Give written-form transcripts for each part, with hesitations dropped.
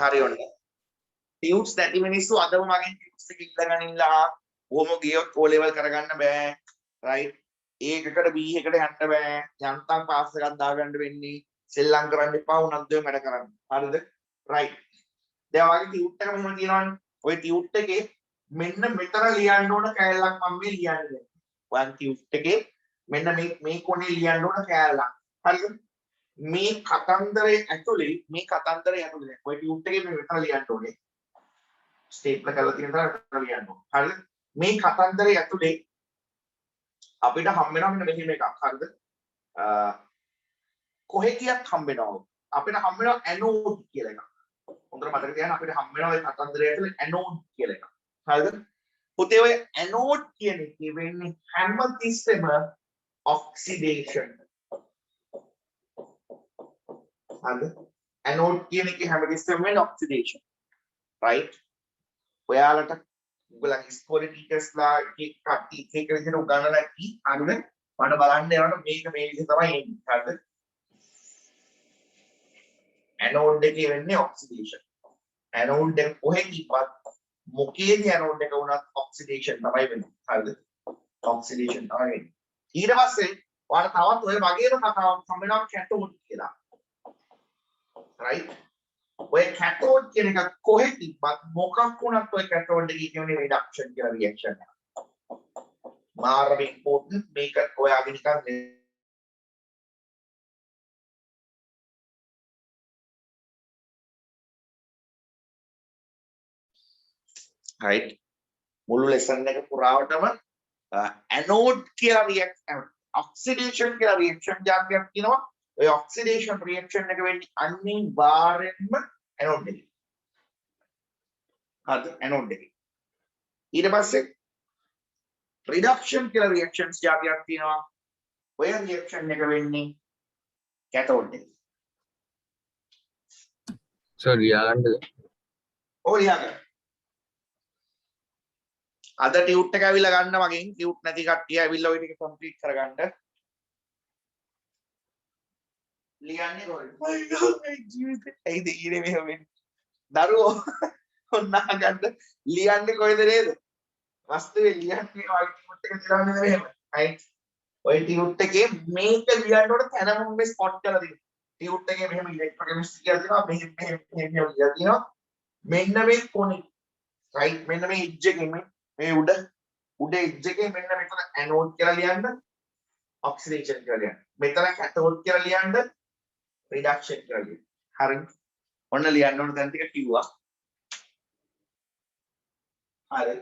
හරි ඔන්න. ටියුට්ස් නැති මිනිස්සු අදම මගෙන් ටියුට්ස් එක ඉල්ලගෙන ඉන්නවා. කොහොම ගියොත් O level කරගන්න බෑ. right? A එකකට B එකට යන්න බෑ. යන්තම් පාස් එකක් දාගන්න වෙන්නේ. සෙල්ලම් කරන්න එපා උනත් දෙය වැඩ කරන්න. හරිද? right. දැන් ඔයගේ ටියුට් එක මෙහෙම තියෙනවනේ. ඔය ටියුට් එකේ මෙන්න මෙතන ලියන්න ඕන කෑල්ලක් මම මේ ලියන්නේ. ඔයන් ටියුට් එකේ මෙන්න මේ කොනේ ලියන්න ඕන කෑල්ලක්. හරිද? මේ කතන්දරේ ඇතුලේ ඔය ටියුට් එකේ මේ මෙතන ලියන්න ඕනේ. ස්ටේප්ලර් කරලා තියෙන තැන මෙතන ලියන්න ඕනේ. හරිද? මේ කතන්දරේ ඇතුලේ අපිට හම්බ වෙනවා මෙන්න මෙහෙම එකක්. හරිද? කොහෙ ගියත් හම්බ වෙනවා. අපිට හම්බ වෙනවා ඇනෝඩ් කියලා එකක්. හොඳට මතක තියාගන්න අපිට හම්බ වෙනවා ඒ කතන්දරය ඇතුලේ ඇනෝඩ් කියලා එකක්. හරිද? පුතේ ඔය ඇනෝඩ් කියන එකේ වෙන්නේ හැමතිස්සෙම ඔක්සිඩේෂන්. හරිද? ඇනෝඩ් කියන එකේ හැමතිස්සෙම වෙන්නේ ඔක්සිඩේෂන්. right? ඔයාලට උගලගේ ඉස්කෝලේ ටීචර්ස්ලා කට්ටිය එක විදිහට උගන්වලා නැති අන්න මට බලන්න යනකොට මේක මේ විදිහ තමයි එන්නේ. හරිද? ඇනෝඩ් එකේ වෙන්නේ ඔක්සිඩේෂන්. ඇනෝඩ් එක කොහෙ ගියත් මොකේදී ඇනෝඩ් එක වුණත් ඔක්සිඩේෂන් තමයි වෙන්නේ. හරිද? ඔක්සිඩේෂන් තමයි වෙන්නේ. ඊට පස්සේ ඔයාලා තවත් ඔය වගේම කතාවක් හම්බ වෙනවා කැටෝඩ් කියලා. right? ඔය කැටෝඩ් කියන එක කොහෙ තිබ්බත් මොකක් වුණත් ඔය කැටෝඩ් එකේ කියන්නේ රිඩක්ෂන් කියලා රියැක්ෂන් එක. මාරම ඉම්පෝටන්ට් මේක ඔයාගේ නිකන් right මුළු ලෙසන් එක පුරාවටම ඇනෝඩ් කියලා රියැක්ෂන් ඔක්සිඩේෂන් කියලා රියැක්ෂන් જાතියක් කියනවා. ඔය ඔක්සිඩේෂන් රියැක්ෂන් එක වෙන්නේ අනිවාර්යෙන්ම ඇනෝඩ් එකේ. හරිද? ඇනෝඩ් එකේ. ඊට පස්සේ රිඩක්ෂන් කියලා රියැක්ෂන්ස් જાතියක් තියෙනවා. ඔය රියැක්ෂන් එක වෙන්නේ කැතෝඩ් එකේ. ලියාගන්නද? ඔව් ලියාගන්න. අද ටියුට් එක ඇවිල්ලා ගන්න මගෙන් ටියුට් නැති කට්ටිය ඇවිල්ලා ওই ටික කම්ප්ලීට් කරගන්න. ලියන්නේ කොහෙද? මගේ ජීවිතේ ඇයිද ඊනේ මෙහෙම වෙන්නේ? දරුවෝ ඔන්නා ගන්න ලියන්නේ කොහෙද නේද? වස්තුවේ ලියන්නේ වගේ ටියුට් එක දාන්නේ මෙහෙම. right? ඔය ටියුට් එකේ මේක ලියන්න ඕන තැනම මේ ස්පොට් කරලා තියෙනවා. ටියුට් එකේ මෙහෙම ඉලෙක්ට්‍රොකෙමිස්ට්‍රි කියලා තියෙනවා. මෙහෙම ලියලා තියෙනවා. මෙන්න මේ කොනේ. right? මෙන්න මේ එජ් එකේ මේ උඩ එජ් එකේ මෙන්න මෙතන ඇනෝඩ් කියලා ලියන්න ඔක්සිඩේෂන් කියලා ලියන්න. මෙතන කැතෝඩ් කියලා ලියන්න රිඩක්ෂන් කියලා ලියන්න. හරිද? ඔන්න ලියන්න ඕන දැන් ටික කිව්වා. හරි.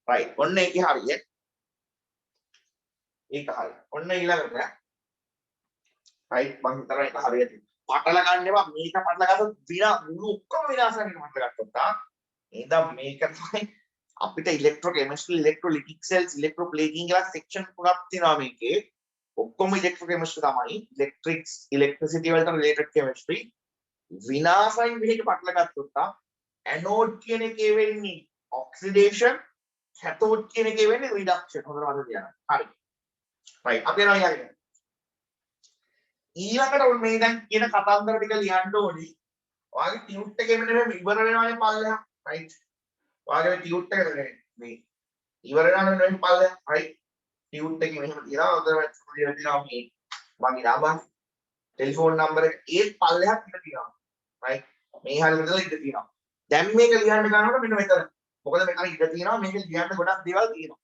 right ඔන්න ඒකේ හරිය. ඒක හරි. ඔන්න ඊළඟට right මම හිතනවා ඒක හරියට. පටල ගන්න එපා මේක පටල ගත්තොත් මුළු ඔක්කොම විනාශ වෙනවා පටල ගත්තොත් එහෙනම් මේක තමයි අපිට ඉලෙක්ට්‍රොකෙමිස්ට්‍රි ඉලෙක්ට්‍රොලිටික් සෙල්ස් ඉලෙක්ට්‍රෝප්ලේගින් කියලා සෙක්ෂන් තුනක් තියෙනවා මේකේ ඔක්කොම ඉලෙක්ට්‍රොකෙමිස්ට්‍රි තමයි ඉලෙක්ට්‍රික්ස් ඉලෙක්ට්‍රිසිටි වලට රිලේටඩ් කෙමිස්ට්‍රි විනාශයෙන් විදිහට පටල ගත්තොත් ඇනෝඩ් කියන එකේ වෙන්නේ ඔක්සිඩේෂන් කැතෝඩ් කියන එකේ වෙන්නේ රිඩක්ෂන් හොඳට මතක තියාගන්න හරි right අපි යනවා ඊළඟට මේ දැන් කියන කතන්දර ටික ලියන්න ඕනේ. ඔයාගේ ටියුට් එකේ මෙන්න මේ ඉවර වෙනවානේ පල්ලෙහා. right. ඔයාගේ ටියුට් එක මේ ඉවර වෙනවානේ මෙන්න පල්ලෙහා. right. ටියුට් එකේ මෙහෙම තියනවා. උදේට ලියලා තියනවා මේ මගේ නම ටෙලිෆෝන් නම්බර එක ඒ පල්ලෙහා කියලා තියෙනවා. right. මේ හැල්ල ඉඳලා ඉඳ තියෙනවා. දැන් මේක ලියන්න ගන්නකොට මෙන්න මෙතන. මොකද මෙතන ඉඳ තියෙනවා මේක ලියන්න ගොඩක් දේවල් තියෙනවා.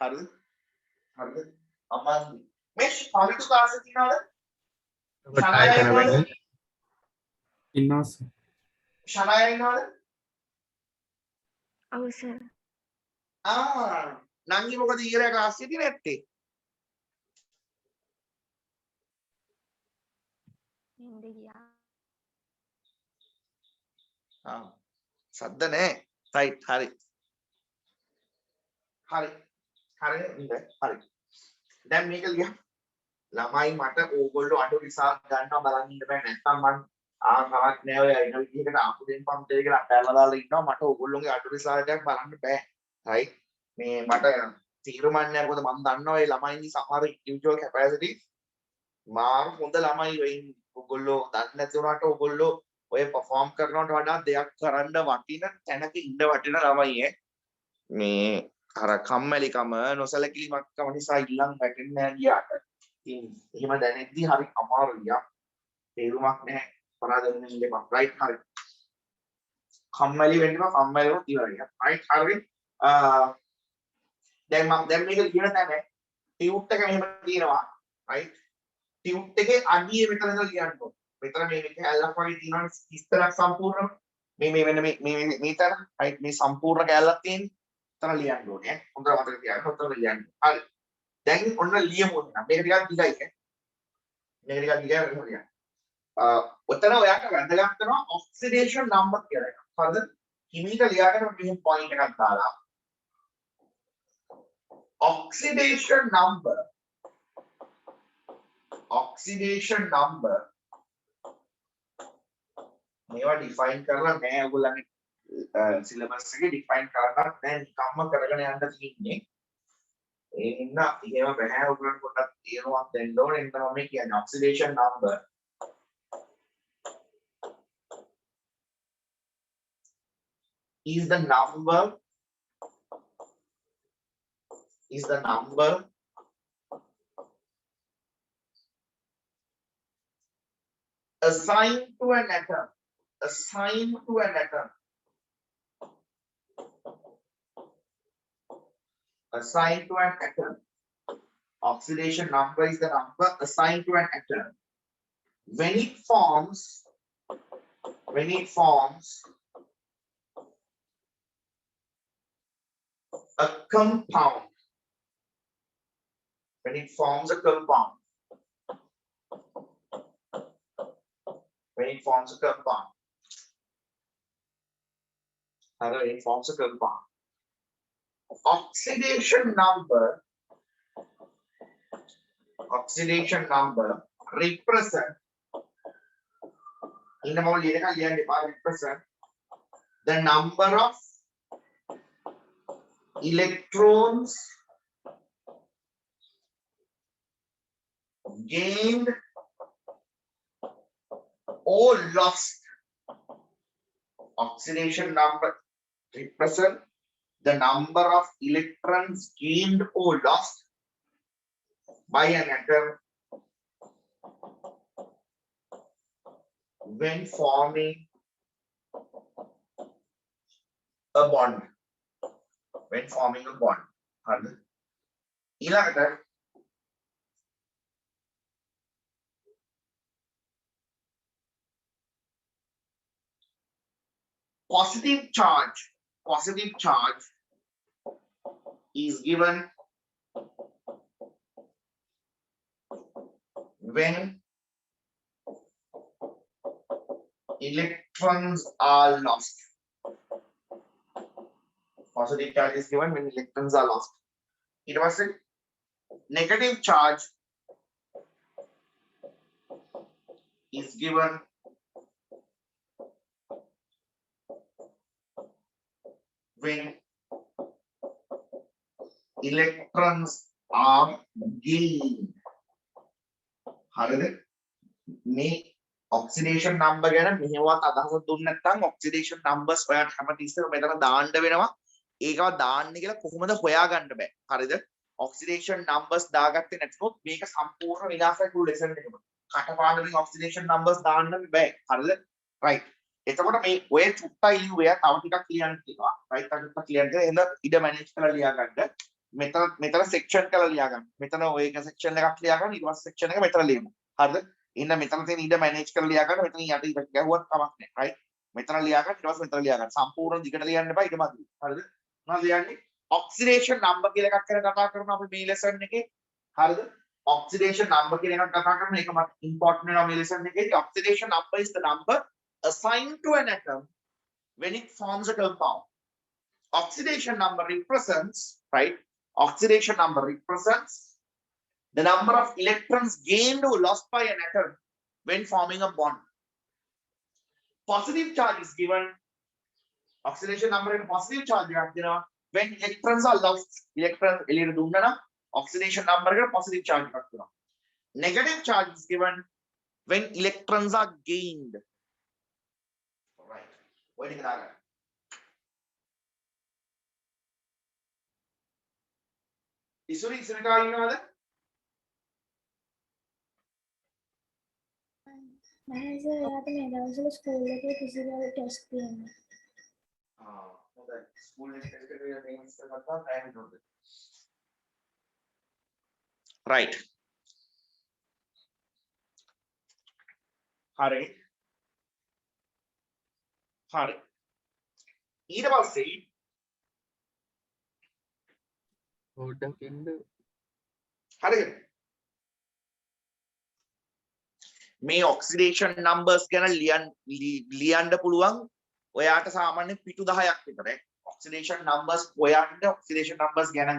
හරිද? හරිද? අම්මා මේ පාවිච්චි ක්ලාස් එකේ තියනවාද? ඉන්නවස් ශනාය ඉන්නවද? ඔව් සර්. නංගි මොකද ඊයර ක්ලාස් එකේ නැත්තේ? නින්ද ගියා. සද්ද නැහැ. right හරි. හරි. හරි හරි. දැන් මේක ලියන්න. ළමයි මට ඕගොල්ලෝ අඩු රිසල්ට් ගන්නවා බලන්න ඉන්න බෑ නැත්නම් මං කමක් නෑ ඔය එන විදිහකට ආපු දෙන් පන්ති දෙක අටහැරලා දාලා ඉන්නවා මට ඕගොල්ලෝගේ අඩු රිසල්ට් එකක් බලන්න බෑ right මේ මට තීරමන්නේ මොකද මම දන්නවා ඒ ළමයින්ගේ සමහර ඉන්ඩිවිජුවල් කැපැසිටි මාර හොඳ ළමයි වෙයි. ඔයගොල්ලෝ දන්නේ නැති වුණාට ඔයගොල්ලෝ ඔය perform කරනවට වඩා දෙයක් කරන්න වටින තැනක ඉන්න වටින ළමයි ඈ. මේ අර කම්මැලිකම නොසලකිලිමත්කම නිසා ඉල්ලන් වැටෙන්නේ නැහැ ගියාට. ඉතින් එහෙම දැනෙද්දි හරි අමාරුයි යා. තේරුමක් නැහැ. පරාදෙන්න ඉන්න රයිට් හරි. කම්මැලි වෙන්න කම්මැලි වුණොත් ඉවරයි. රයිට් හරි. දැන් මේක කියන තැන ටියුට් එක මෙහෙම තියෙනවා. රයිට්. ටියුට් එකේ අඩිය මෙතන ඉඳලා ලියන්න ඕන. මෙතන මේ කැලලක් වගේ තියෙනවා ඉස්තරක් සම්පූර්ණ. මේ වෙන මේ තැන රයිට් මේ සම්පූර්ණ කැලලක් තියෙන්නේ. එතන ලියන්න ඕනේ. හොඳට මතක තියාගන්න. ඔතන ලියන්න. හරි. දැන් ඔන්න ලියමු. මේක ටිකක් දිගයි ඈ. මේක ටිකක් දිගයි වෙනවා ලියන්න. ඔතන ඔයාට වැදගත් වෙනවා ඔක්සිඩේෂන් නම්බර් කියලා එකක්. හරිද? හිමීට ලියාගෙන මෙහෙම පොයින්ට් එකක් දාලා oxidation number මේවා ඩිෆයින් කරලා නැහැ ඔයගොල්ලන්ගේ සිලබස් එකේ ඩිෆයින් කරන්නත් නැහැ නිකම්ම කරගෙන යන්න තියෙන්නේ ඒ හින්දා එහෙම බෑ ඔයගොල්ලන්ට පොඩ්ඩක් තේරුමක් දෙන්න ඕනේ එන්න මම කියන්නේ oxidation number is the number assigned to an atom oxidation number is the number assigned to an atom when it forms a compound when it forms a compound oxidation number represent represent the number of electrons gained or lost. Oxidation number represent the number of electrons gained or lost by an atom when forming a bond. ඊළඟට positive charge is given when electrons are lost. Positive charge is given when electrons are lost. It was a negative charge is given when electrons are gained. හරිද? මේ oxidation number ගැන මෙහෙවත් අදහසක් දුන්නේ නැත්නම් oxidation numbers ඔයාලට හැමතිස්සෙම ඉස්සර මෙතන දාන්න වෙනවා. ඒකව දාන්නේ කියලා කොහොමද හොයාගන්න බෑ. හරිද? oxidation numbers දාගත්තේ නැත්නම් මේක සම්පූර්ණ විනාශයි කුළු ලෙසන් එකම. කටපාඩමින් oxidation numbers දාන්න බෑ. හරිද? right. එතකොට මේ ඔය චුට්ටයි ලියුවේ තව ටිකක් ලියන්න තියෙනවා. right. තව ටිකක් ලියන්න තියෙනවා. එහෙනම් ඉඩ මැනේජ් කරලා ලියා ගන්න. මෙතන section කරලා ලියා ගන්න. මෙතන ඔය එක section එකක් ලියා ගන්න. ඊට පස්සේ section එක මෙතන ලියමු. හරිද? ඉන්න මෙතන තියෙන ඉඩ මැනේජ් කරලා ලියා ගන්න. මෙතන යට ඉඩ ගැහුවත් කමක් නැහැ. right. මෙතන ලියා ගන්න. ඊට පස්සේ මෙතන ලියා ගන්න. සම්පූර්ණ දිගට ලියන්න එපා. ඊට මදි. හරිද? මොනවද ලියන්නේ? oxidation number කියලා එකක් ගැන කතා කරනවා අපි මේ lesson එකේ. හරිද? oxidation number කියලා එකක් කතා කරනවා. ඒක මට important වෙනවා මේ lesson එකේදී. oxidation number is the number assigned to an atom when it forms a compound. Oxidation number represents, right? Oxidation number represents the number of electrons gained or lost by an atom when forming a bond. Positive charge is given. Oxidation number and positive charge when electrons are lost. Electrons oxidation number and positive charge. Negative charge is given when electrons are gained. Right. What is that? Isuri ඉනවද? නැහැ sir යාට මේ දවස්වල school එකේ physical test තියෙනවා. හොඳයි. School එකේ test එකේ මේ ඉස්සර ගත්තා ටයිම් උඩද. Right. හරි. හරි. ඊට පස්සේ පොඩ්ඩක් ඉන්න. හරිද? මේ ඔක්සිඩේෂන් නම්බර්ස් ගැන ලියන්න පුළුවන් ඔයාට සාමාන්‍ය පිටු 10ක් විතර. ඔක්සිඩේෂන් නම්බර්ස් හොයන්න ඔක්සිඩේෂන් නම්බර්ස් ගැන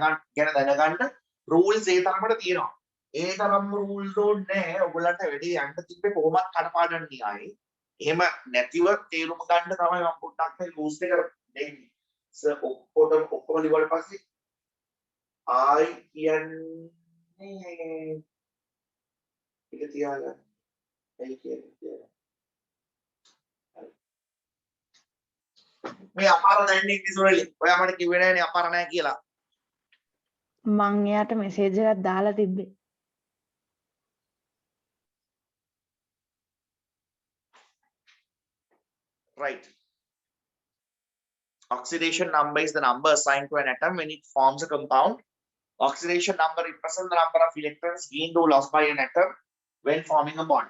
දැනගන්න රූල්ස් ඒ තරමට තියෙනවා. ඒ තරම් රූල්ස් ඕනේ ඔයගොල්ලන්ට වැඩි යන්න තිබ්බේ කොහොමද කඩපාඩම් නියයි. එහෙම නැතිව තේරුම් ගන්න තමයි මම පොඩ්ඩක් මේ රූල්ස් එක දෙන්නේ. සර් ඔක්කොම ලිව්වට පස්සේ ආයි කියන්නේ ඒක තියාගන්න. මේ අපාර දැන්නේ ඉතිසොරලි. ඔයා මට කිව්වේ නෑනේ අපාර නෑ කියලා. මං එයාට මෙසේජ් එකක් දාලා තිබ්බේ. Right. Oxidation number is the number assigned to an atom when it forms a compound. Oxidation number represents the number of electrons gained or lost by an atom when forming a bond.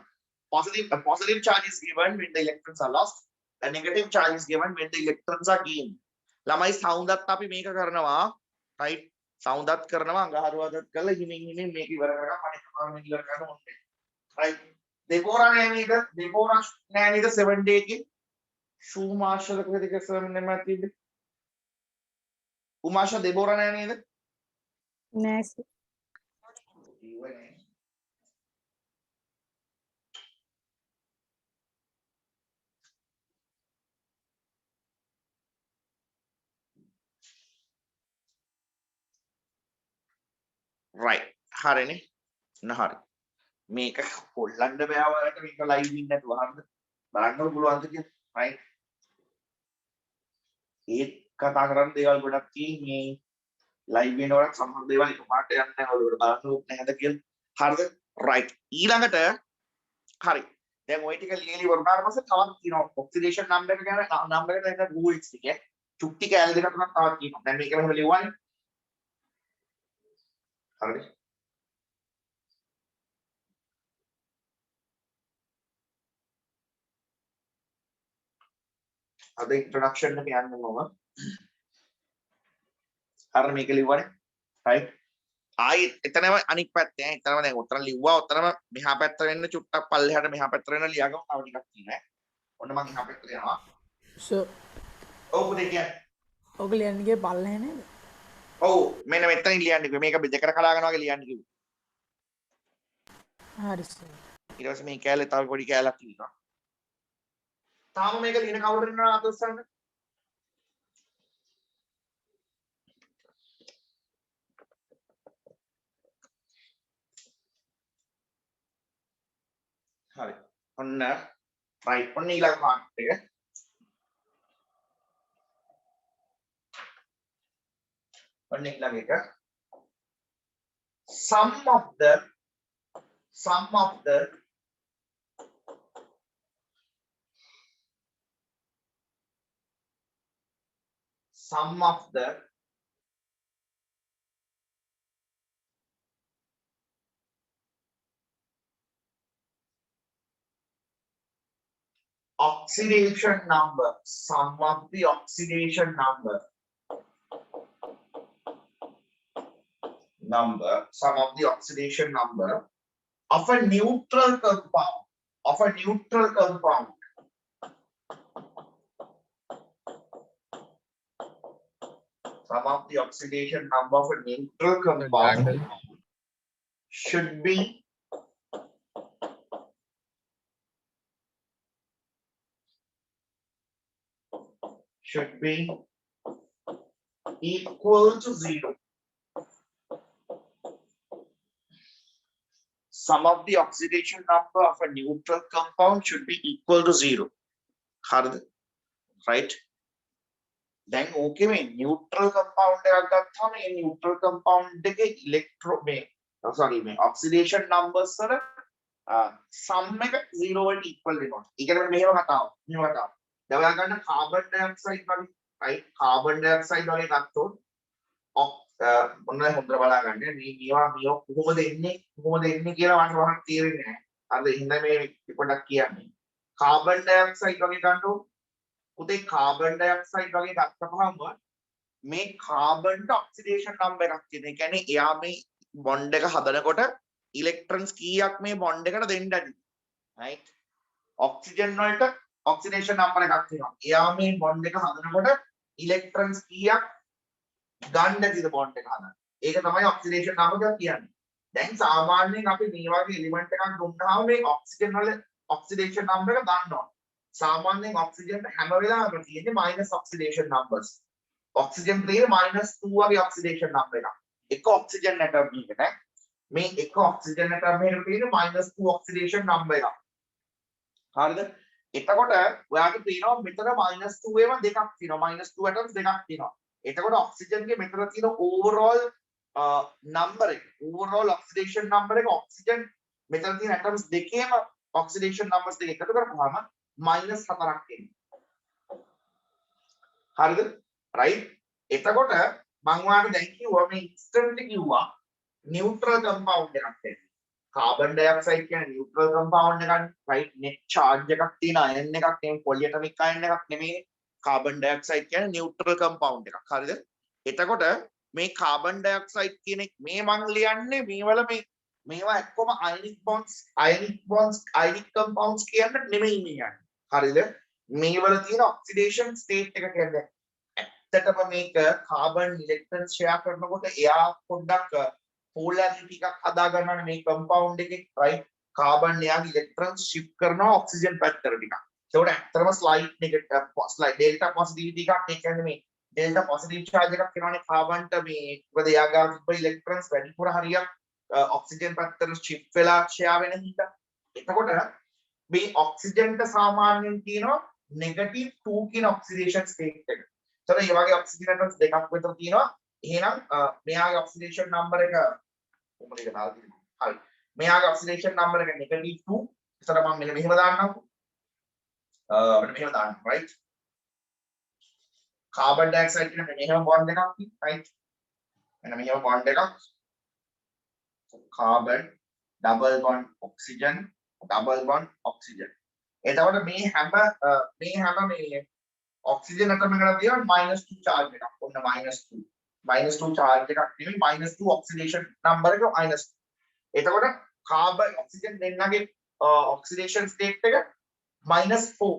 A positive charge is given when the electrons are lost. A negative charge is given when the electrons are gained. ළමයි sound එකත් අපි මේක කරනවා. Right? sound එකත් කරනවා අඟහරුවාදත් කරලා හිමින් මේක ඉවර කරගන්න අනිත් කාරණේ ඉවර කරන්න ඕනේ. Right? දෙපෝරා නෑ නේද 7 day එකේ ශූමාශල කොහෙද කියලා මම තිබ්බේ. උමාශා දෙපෝරා නෑ නේද? නෑ සර්. right හරිනේ නහරි මේක හොල්ලන්න බෑ වලට මේක ලයිව් ඉන්න නැතුව හරිද බලන්න පුළුවන්ද කියලා right ඒ කතා කරන දේවල් ගොඩක් තියෙන්නේ ලයිව් වෙනකොට සමහර දේවල් එකපාරට යන්නේ නැහැ ඔයගොල්ලෝ බලන්න ඕනේ නැහැද කියලා හරිද right ඊළඟට හරි දැන් ওই ටික ලියලි වුණාට පස්සේ තවත් තියෙනවා ඔක්සිඩේෂන් නම්බර් එක ගැන නම්බර් එක දැන් රූල්ස් ටික චුට්ටි කැල දෙක තුනක් තවත් තියෙනවා දැන් මේක මෙහෙම ලියවන්නේ හරිද අද ඉන්ට්‍රොඩක්ෂන් එක යන්න මම හරිය මේක ලිව්වනේ right ආයි එතනම අනික් පැත්තේ එතනම දැන් උතන ලිව්වා උතනම මෙහා පැත්තට වෙන්න චුට්ටක් පල්ලෙහාට මෙහා පැත්තට වෙන්න ලියාගමු තව ටිකක් තියෙනවා ඔන්න මම මෙහා පැත්තට යනවා සර් ඔව් පුතේ කියන්න ඔක ලියන්න ගියේ පල්ලෙහා නේද? ඔව් මෙන්න මෙතනින් ලියන්න කිව්වේ මේක දෙකට කඩාගෙන වගේ ලියන්න කිව්වේ හරි සර්. ඊට පස්සේ මේ කැලේ තව පොඩි කැලක් තියෙනවා තාම මේක ලියන කවුරුද ඉන්නවද අතස්සන්න හරි ඔන්න right ඔන්න ඊළඟ පාඩම් එක ඔන්න ඊළඟ එක sum of the oxidation number sum of the oxidation number of a neutral compound sum of the oxidation number of a neutral compound should be equal to 0 sum of the oxidation number of a neutral compound should be equal to 0. හරිද? right? දැන් ඕකේ මේ neutral compound එකක් ගත්තාම මේ neutral compound එකේ මේ oxidation numbers වල sum එක 0 වලට equal වෙනවා. ඒ කියන්නේ මෙහෙම කතාවක්. දැන් ඔයා ගන්න carbon dioxide වගේ right carbon dioxide වගේ ගත්තොත් මොනවද හොඳට බලාගන්න මේවා කොහොමද එන්නේ කියලා මට වහන්න තේරෙන්නේ නැහැ. අර හින්දා මේ පොඩ්ඩක් කියන්නේ. carbon dioxide වගේ ගන්නකොට උදේ carbon dioxide වගේ ගත්තපහම මේ carbon ට oxidation number එකක් තියෙනවා. ඒ කියන්නේ එයා මේ bond එක හදනකොට electrons කීයක් මේ bond එකට දෙන්න ඇති. right oxygen වලට oxidation number එකක් තියෙනවා. එයා මේ bond එක හදනකොට electrons කීයක් ගන්න ඇතිද bond එක හදන්න. ඒක තමයි oxidation number එක කියන්නේ. දැන් සාමාන්‍යයෙන් අපි මේ වගේ element එකක් දුන්නාම මේ oxygen වල oxidation number එක දන්නවා. සාමාන්‍යයෙන් oxygen හැම වෙලාවෙම තියෙන්නේ minus oxidation numbers. oxygen තියෙන්නේ -2 වගේ oxidation number එකක්. එක oxygen atom එක නේ. මේ එක oxygen atom එකේ තියෙන්නේ -2 oxidation number එකක්. හරිද? එතකොට ඔයාලට පේනවා මෙතන -2 ඒවා දෙකක් තියෙනවා. -2 atoms දෙකක් තියෙනවා. එතකොට oxygen ගේ මෙතන තියෙන overall number එක overall oxidation number එක oxygen මෙතන තියෙන atoms දෙකේම oxidation numbers දෙක එකතු කරපුවාම -4ක් එන්නේ. හරිද? right? එතකොට මම ඔයාලට දැන් කිව්වා මේ instantly කිව්වා neutral compound එකක් තියෙනවා. carbon dioxide කියන්නේ neutral compound එකක් right net charge එකක් තියෙන ion එකක් නෙමෙයි polyatomic ion එකක් නෙමෙයි. carbon dioxide කියන්නේ neutral compound එකක්. හරිද? එතකොට මේ carbon dioxide කියන මේ මං ලියන්නේ මේවල මේවා එක්කම ionic compounds කියන්න නෙමෙයි මේ යන්නේ. හරිද? මේවල තියෙන oxidation state එක කියන්නේ ඇත්තටම මේක carbon electron share කරනකොට එයා පොඩ්ඩක් polarity එකක් හදා ගන්නවනේ මේ compound එකේ right carbon එයාගේ electrons shift කරනවා oxygen පැත්තට ටිකක්. ඒකට ඇත්තටම slight negative slight delta positivity එකක් ඒ කියන්නේ මේ delta positive charge එකක් එනවනේ carbon ට මේ මොකද එයාගේ තිබ්බ electrons වැඩිපුර හරියක් oxygen පැත්තට shift වෙලා share වෙන හින්දා. එතකොට මේ oxygen ට සාමාන්‍යයෙන් තියෙනවා negative 2 කියන oxidation state එක. ඒතර මේ වගේ oxygen atoms දෙකක් විතර තියෙනවා. එහෙනම් මෙයාගේ oxidation number එක කොහොමද ඒක දාලා තියෙන්නේ? හරි. මෙයාගේ oxidation number එක negative 2. ඒතර මම මෙන්න මෙහෙම දාන්නම්කෝ. මෙන්න මෙහෙම දාන්න right. carbon dioxide කියන මෙහෙම bond එකක් තියෙනවා right. මෙන්න මෙහෙම bond එකක්. carbon double bond oxygen double bond oxygen. එතකොට මේ හැම මේ oxygen atom එකට තියෙනවා -2 charge එකක්. ඔන්න -2 charge එකක් නෙමෙයි -2 oxidation number එක -2. එතකොට carbon oxygen දෙන්නගේ oxidation state එක -4.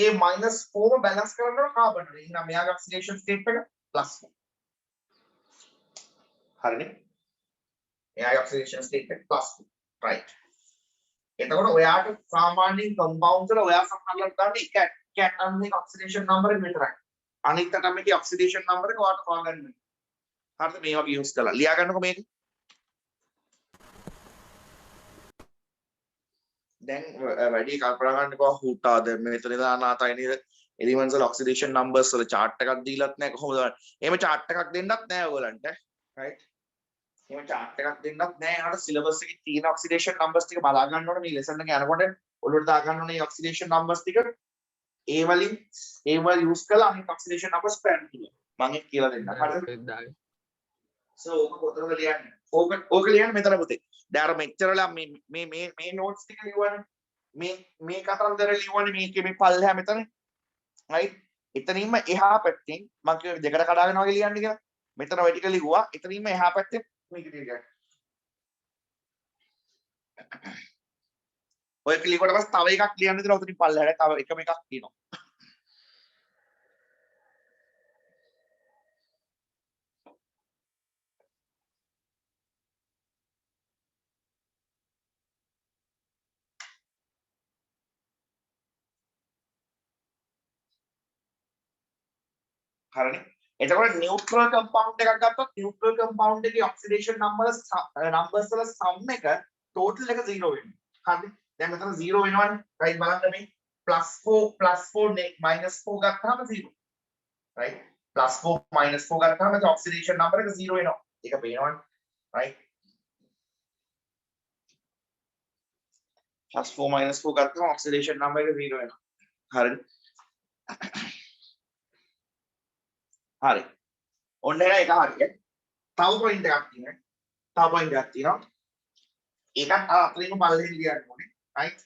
ඒ -4 balance කරනවා carbon වල. එහෙනම් මෙයාගේ oxidation state එක +4. හරිනේ? එයාගේ oxidation state එක +4. right. එතකොට ඔයාට සාමාන්‍යයෙන් compounds වල ඔයා සම්බන්ධ කරන්න එක atom එකේ oxidation number එක විතරයි. අනිත් atom එකේ oxidation number එක ඔයාට හොයාගන්න වෙනවා. හරිද? මේ වගේ use කරලා ලියා ගන්නකො මේක. දැන් වැඩි කල්පනා කරන්නකෝ හුටාද මෙතන දාන ආතයි නේද elements වල oxidation numbers වල chart එකක් දීලත් නැහැ කොහොමද? එහෙම chart එකක් දෙන්නත් නැහැ ඔයගලන්ට. right? එහෙම chart එකක් දෙන්නත් නැහැ. ඒකට syllabus එකේ තියෙන oxidation numbers ටික බලා ගන්න ඕනේ මේ lesson එක යනකොට ඔළුවට දා ගන්න ඕනේ මේ oxidation numbers ටික. ඒ වලින් ඒවල් use කරලා අනිත් oxidation numbers plan කරනවා. මම ඒක කියලා දෙන්නම්. හරිද? so ඕක කොතනද ලියන්නේ? ඕක ලියන්නේ මෙතන පුතේ. දැන් අර මෙච්චරලා මේ notes ටික ලියවන්නේ මේ කතන්දර ලියවන්නේ මේකේ මේ පල්ලෙහා මෙතන. right? එතනින්ම එහා පැත්තෙන් මම කිව්ව දෙකට කඩාගෙන වගේ ලියන්න කියලා. මෙතන ඔය ටික ලිව්වා. එතනින්ම එහා පැත්තෙන් මේක ටික ගන්න. ඔය ලියුවට පස්සේ තව එකක් ලියන්න දෙනවා. උතනින් පල්ලෙහාට තව එකම එකක් තියෙනවා. හරිනේ? එතකොට neutral compound එකක් ගත්තොත් neutral compound එකේ oxidation numbers වල sum එක total එක 0 වෙනවා. හරිද? දැන් මෙතන 0 වෙනවනේ. right බලන්න මේ +4 -4 ගත්තාම 0. right? +4 -4 ගත්තාම ඒ oxidation number එක 0 වෙනවා. ඒක පේනවනේ. right? +4 -4 ගත්තාම oxidation number එක 0 වෙනවා. හරිද? හරි. ඔන්න ඒක හරිය. තව පොයින්ට් එකක් තියෙනවා. තව පොයින්ට් එකක් තියෙනවා. ඒකත් අතරින්ම බලයෙන් ලියන්න ඕනේ. right?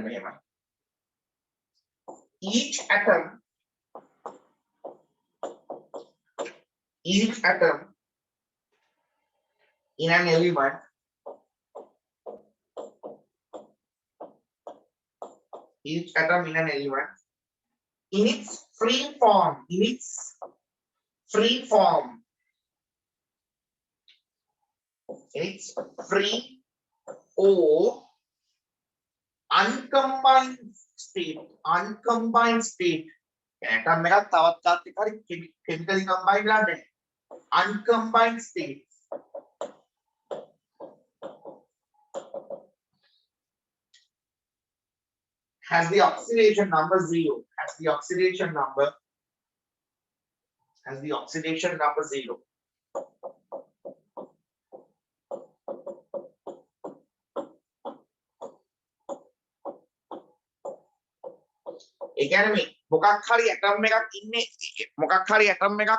මෙහෙම. each atom in an element in its free or uncombined state atom එකක් තවත් එකක් හරි chemically combined වෙලා නැහැ. uncombined state has the oxidation number 0. Has the oxidation number 0. ඒ කියන්නේ මේ මොකක් හරි ඇටම් එකක් ඉන්නේ මොකක් හරි ඇටම් එකක්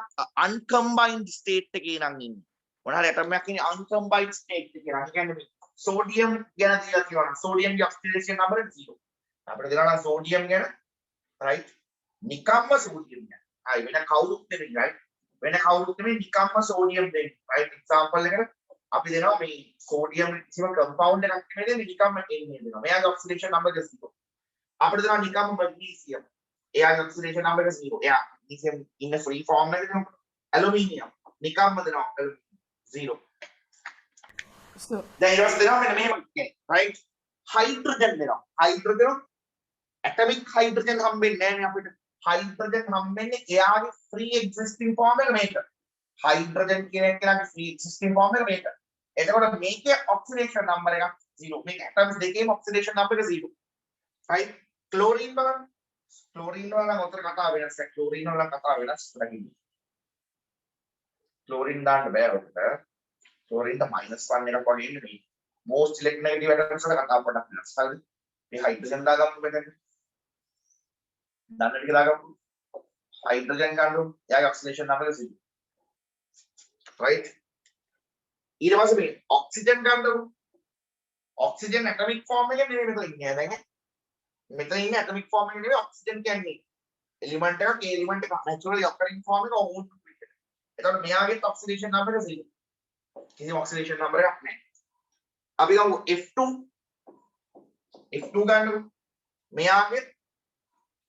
uncombined state එකේ නම් ඉන්නේ. මොන හරි ඇටම් එකක් ඉන්නේ uncombined state එකේ නම්. ඒ කියන්නේ මේ sodium ගැන දීලා තියෙනවා. sodium ගේ oxidation number 0. අපිට දෙනවා නම් sodium ගැන right නිකම්ම sodium ගැන. හරි වෙන කවුරුත් නෙමෙයි right. වෙන කවුරුත් නෙමෙයි නිකම්ම sodium දෙන්නේ. right example එකට අපි දෙනවා මේ sodium කිසිම compound එකක් නෙමෙයි දෙන්නේ නිකම්ම එන්නේ දෙනවා. මෙයාගේ oxidation number එක 0. අපිට දෙනවා නිකම්ම magnesium. එයාගේ oxidation number එක 0. එයා magnesium in a free form එකේ දෙනවා. aluminium නිකම්ම දෙනවා 0. So දැන් ඊට පස්සේ දෙනවා මෙන්න මෙහෙම right hydrogen දෙනවා. hydrogen atomic hydrogen හම්බෙන්නේ නැහැ නේ අපිට. hydrogen හම්බෙන්නේ එයාගේ free existing form එක මේක. hydrogen කියන එකේ free existing form එක මේක. එතකොට මේකේ oxidation number එකක් 0. මේක atoms දෙකේම oxidation number එක 0. right? chlorine බලන්න. chlorine වල නම් උතර කතා වෙනස්. chlorine වල කතා වෙනස් ලගින්. chlorine දාන්න බෑ උතර. chlorine ද -1 එකක් වගේ ඉන්නේ මේ. most electronegative atoms වල කතා පොඩක් වෙනස්. හරිද? මේ hydrogen දාගමු මෙතන. දන්න ටික දාගමු. hydrogen ගන්නු. එයාගේ oxidation number එක 0. right? ඊට පස්සේ මේ oxygen ගන්නු. oxygen atomic form එකේ නෙමෙයි මෙතන ඉන්නේ දැන්. මෙතන ඉන්නේ atomic form එකේ නෙමෙයි oxygen කියන්නේ. element එකක් ඒ element එක naturally occurring form එක own to it. එතකොට මෙයාගේ oxidation number එක 0. කිසිම oxidation number එකක් නැහැ. අපි ගමු F2 ගන්නු. මෙයාගේ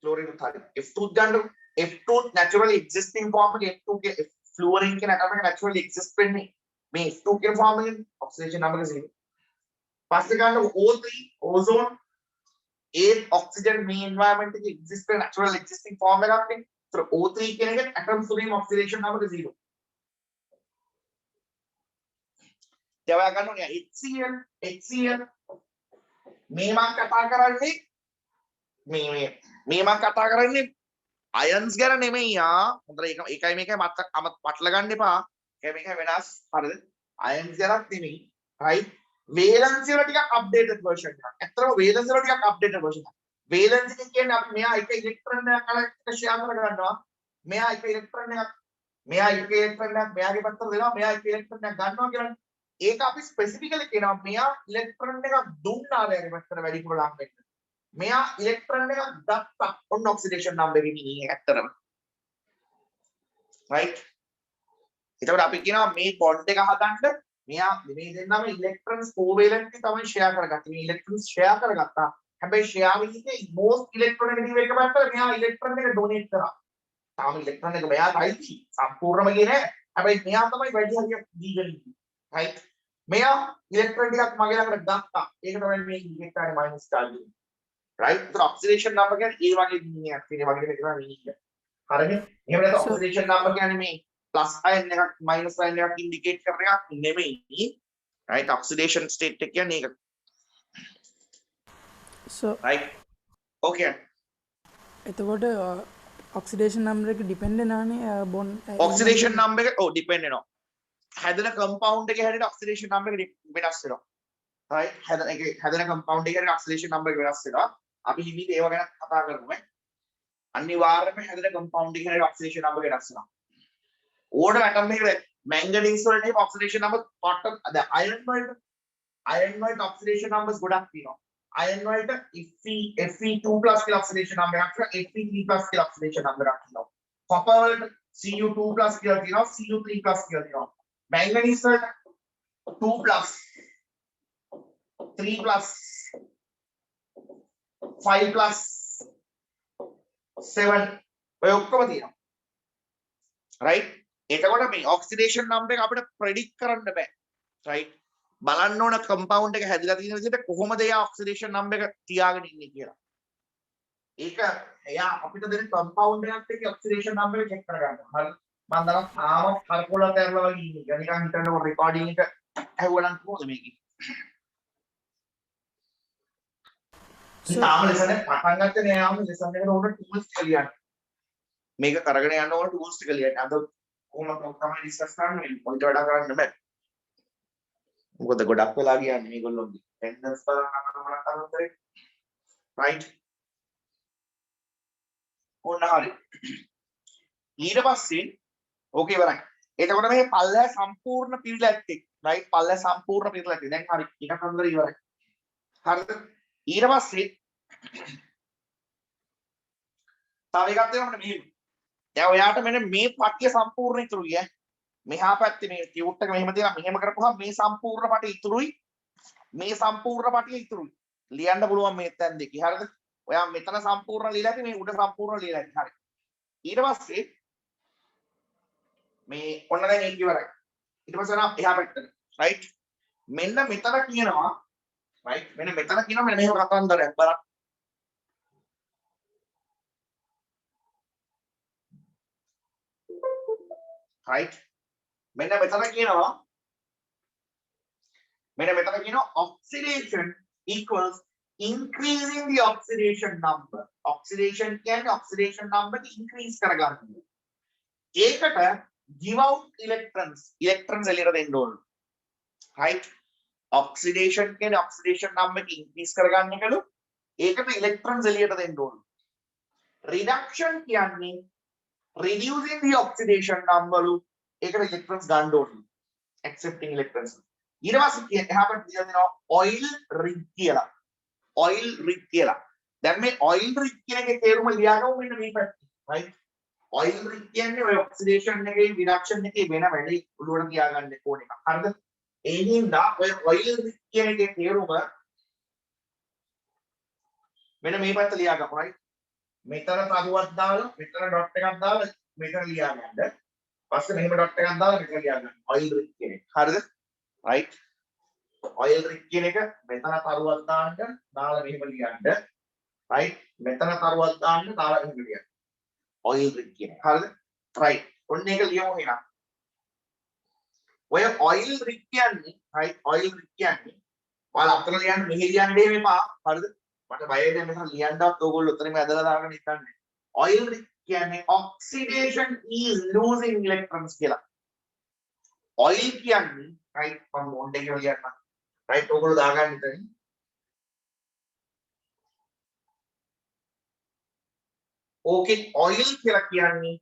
chlorine උත්තරයි. F2 ගන්නු. F2 naturally existing form එක F2 ගේ fluorine කියන atom එක naturally exist වෙන්නේ මේ F2 කියන form එකෙන් oxidation number එක 0. පස්සේ ගන්නු O3 ozone ඒ oxygen මේ environment එකේ exist වෙන natural existing form එකක් නේ. so O3 කියන එක atom තුලින් oxidation number එක 0. දැන් ගන්න ඕනේ HCl මේ මම කතා කරන්නේ මේ මම කතා කරන්නේ ions ගැන නෙමෙයි හොඳට ඒකයි මේකයි මතල ගන්න එපා. මේක වෙනස් හරිද? ions ගැනත් නෙමෙයි right? valency වල ටිකක් updated version එකක්. ඇත්තටම valency වල ටිකක් updated version එකක්. valency එක කියන්නේ අපි මෙයා එක ඉලෙක්ට්‍රෝන එකක් share කර ගන්නවා. මෙයා එක ඉලෙක්ට්‍රෝන එකක් මෙයාගේ පැත්තට දෙනවා. මෙයා එක ඉලෙක්ට්‍රෝන එකක් ගන්නවා කියලා. ඒක අපි ස්පෙસિෆිකලි කියනවා මෙයා ඉලෙක්ට්‍රෝන එකක් දුන්නා මෙයාගේ පැත්තට වැඩිපුර ලං වෙන්න. මෙයා ඉලෙක්ට්‍රෝන එකක් ගත්තා. ඔන්න ඔක්සිඩේෂන් නම්බර් එකේ මීනින් ඇත්තටම. right? ඒතකොට අපි කියනවා මේ බොන්ඩ් එක හදන්න මෙයා මේ දෙන්නම ඉලෙක්ට්‍රෝන්ස් covalent තමයි share කරගත්තේ. මේ ඉලෙක්ට්‍රෝන්ස් share කරගත්තා. හැබැයි share වෙන්නේ most electronegative එක පැත්තට මෙයා ඉලෙක්ට්‍රෝන එක donate කරා. තාම ඉලෙක්ට්‍රෝන එක මෙයාටයි සම්පූර්ණම ගියේ නැහැ. හැබැයි මෙයා තමයි වැඩි හරියක් දීගෙන ඉන්නේ. right? මෙයා ඉලෙක්ට්‍රෝන ටිකක් මගේ ළඟට ගත්තා. ඒක තමයි මේ ඉලෙක්ට්‍රෝන minus charge එක. right? so oxidation number කියන්නේ ඒ වගේ මීනින්ග් එකක් තියෙන වගේ දෙයක් කරනවා මීනින්ග් එක. හරිද? එහෙම නැත්නම් oxidation number කියන්නේ මේ plus ion එකක් minus ion එකක් indicate කරන එකක් නෙමෙයි right oxidation state එක කියන්නේ ඒක So right okay එතකොට oxidation number එක depend වෙනානේ bond oxidation number එක ඔව් depend වෙනවා හැදෙන compound එකේ හැටියට oxidation number එක වෙනස් වෙනවා right හැදෙන compound එකේ හැටියට oxidation number එක වෙනස් වෙනවා අපි හිමීට ඒව ගැන කතා කරමු අනිවාර්යයෙන්ම හැදෙන compound එකේ හැටියට oxidation number එක වෙනස් වෙනවා ඕඩර් atom එකේ manganese වලට oxidation number cotton දැන් iron වලට oxidation numbers ගොඩක් තියෙනවා iron වලට Fe2+ කියලා oxidation number එකක් තියෙනවා Fe3+ කියලා oxidation number එකක් තියෙනවා copper වලට Cu2+ කියලා තියෙනවා Cu3+ කියලා තියෙනවා manganese වලට 2+, 3+, 5+, 7 ඔය ඔක්කොම තියෙනවා right එතකොට මේ oxidation number එක අපිට predict කරන්න බෑ right බලන්න ඕන compound එක හැදිලා තියෙන විදිහට කොහොමද එයා oxidation number එක තියාගෙන ඉන්නේ කියලා ඒක එයා අපිට දෙන compound එකත් එක්ක oxidation number එක check කරගන්න හරි මම දැන් තාම කරකොලක් කරලා වගේ ඉන්නේ නිකන් හිතන්නකො recording එක ඇහුවනම් කොහොමද මේකේ තාම lesson එක පටන් ගත්තේ නෑ ආම lesson එකට ඕන tools ටික ලියන්න මේක කරගෙන යන්න ඕන tools ටික ලියන්න අද කොහොමද තමයි ඩිස්කස් කරන්න වෙන්නේ පොයින්ට් වඩා කරන්න බෑ මොකද ගොඩක් වෙලා කියන්නේ මේගොල්ලෝගේ ටෙන්ඩන්ස් බලන්න කරන්නේ right ඕන හරි ඊට පස්සේ ඕකේ ඉවරයි එතකොට මේ පල්ලය සම්පූර්ණ පිළිලා ඇත්තේ right පල්ලය සම්පූර්ණ පිළිලා ඇත්තේ දැන් හරි ටිකක් අnder ඉවරයි හරිද ඊට පස්සේ තව එකක් දෙනවා මෙහෙම දැන් ඔයාට මෙන්න මේ පටිය සම්පූර්ණ ඉතුරුයි ඈ මෙහා පැත්තේ මේ ටියුට් එක මෙහෙම තියලා මෙහෙම කරපුවාම මේ සම්පූර්ණ පටිය ඉතුරුයි මේ සම්පූර්ණ පටිය ඉතුරුයි ලියන්න පුළුවන් මේ තැන් දෙකේ හරිද ඔයා මෙතන සම්පූර්ණ ලියලා ඇති මේ උඩ සම්පූර්ණ ලියලා ඇති හරි ඊට පස්සේ මේ ඔන්න දැන් ඒක ඉවරයි ඊට පස්සේ නම් එහා පැත්තට right මෙන්න මෙතන කියනවා right මෙන්න මෙතන කියනවා මෙන්න මෙහෙම කතන්දරයක් බලන්න right මෙන්න මෙතන කියනවා oxidation equals increasing the oxidation number oxidation කියන්නේ oxidation number increase කරගන්න ඒකට give out electrons එළියට දෙන්න ඕන right oxidation කියන්නේ oxidation number increase කරගන්න එකලු ඒකට electrons එළියට දෙන්න ඕන reduction කියන්නේ reducing the oxidation number ඒකට electrons ගන්න ඕනේ accepting electrons ඊට පස්සේ එහාට දෙනවා oil rig කියලා දැන් මේ oil rig කියන එකේ තේරුම ලියාගමු මෙන්න මේ පැත්තේ right oil rig කියන්නේ ඔය oxidation එකේ reduction එකේ වෙන වැඩි උඩුවට තියාගන්න ඕන එක හරිද ඒ හින්දා ඔය oil rig කියන එකේ තේරුම මෙන්න මේ පැත්ත ලියාගමු right මෙතන කරුවක් දාලා මෙතන ඩොට් එකක් දාලා මෙතන ලියාගන්න පස්සේ මෙහෙම ඩොට් එකක් දාලා මෙතන ලියාගන්න oil rig කියන එක හරිද right oil rig කියන එක මෙතන කරුවක් දාන්න දාලා මෙහෙම ලියන්න right මෙතන කරුවක් දාන්න දාලා මෙහෙම ලියන්න oil rig කියන එක හරිද right ඔන්න ඒක ලියමු එහෙනම් ඔය oil rig කියන්නේ right oil rig කියන්නේ ඔයාලා අතන ලියන්න මෙහෙ ලියන්න දෙන්න එපා හරිද මට බය වෙන්නේ මෙතන ලියන්නවත් ඕගොල්ලෝ උතනෙම ඇදලා දාගෙන ඉන්නන්නේ oil rig කියන්නේ oxidation is losing electrons කියලා oil කියන්නේ right මම බොන්ඩ් එක ලියන්න right ඕගොල්ලෝ දාගන්න ඉතින් ඕකේ oil කියලා කියන්නේ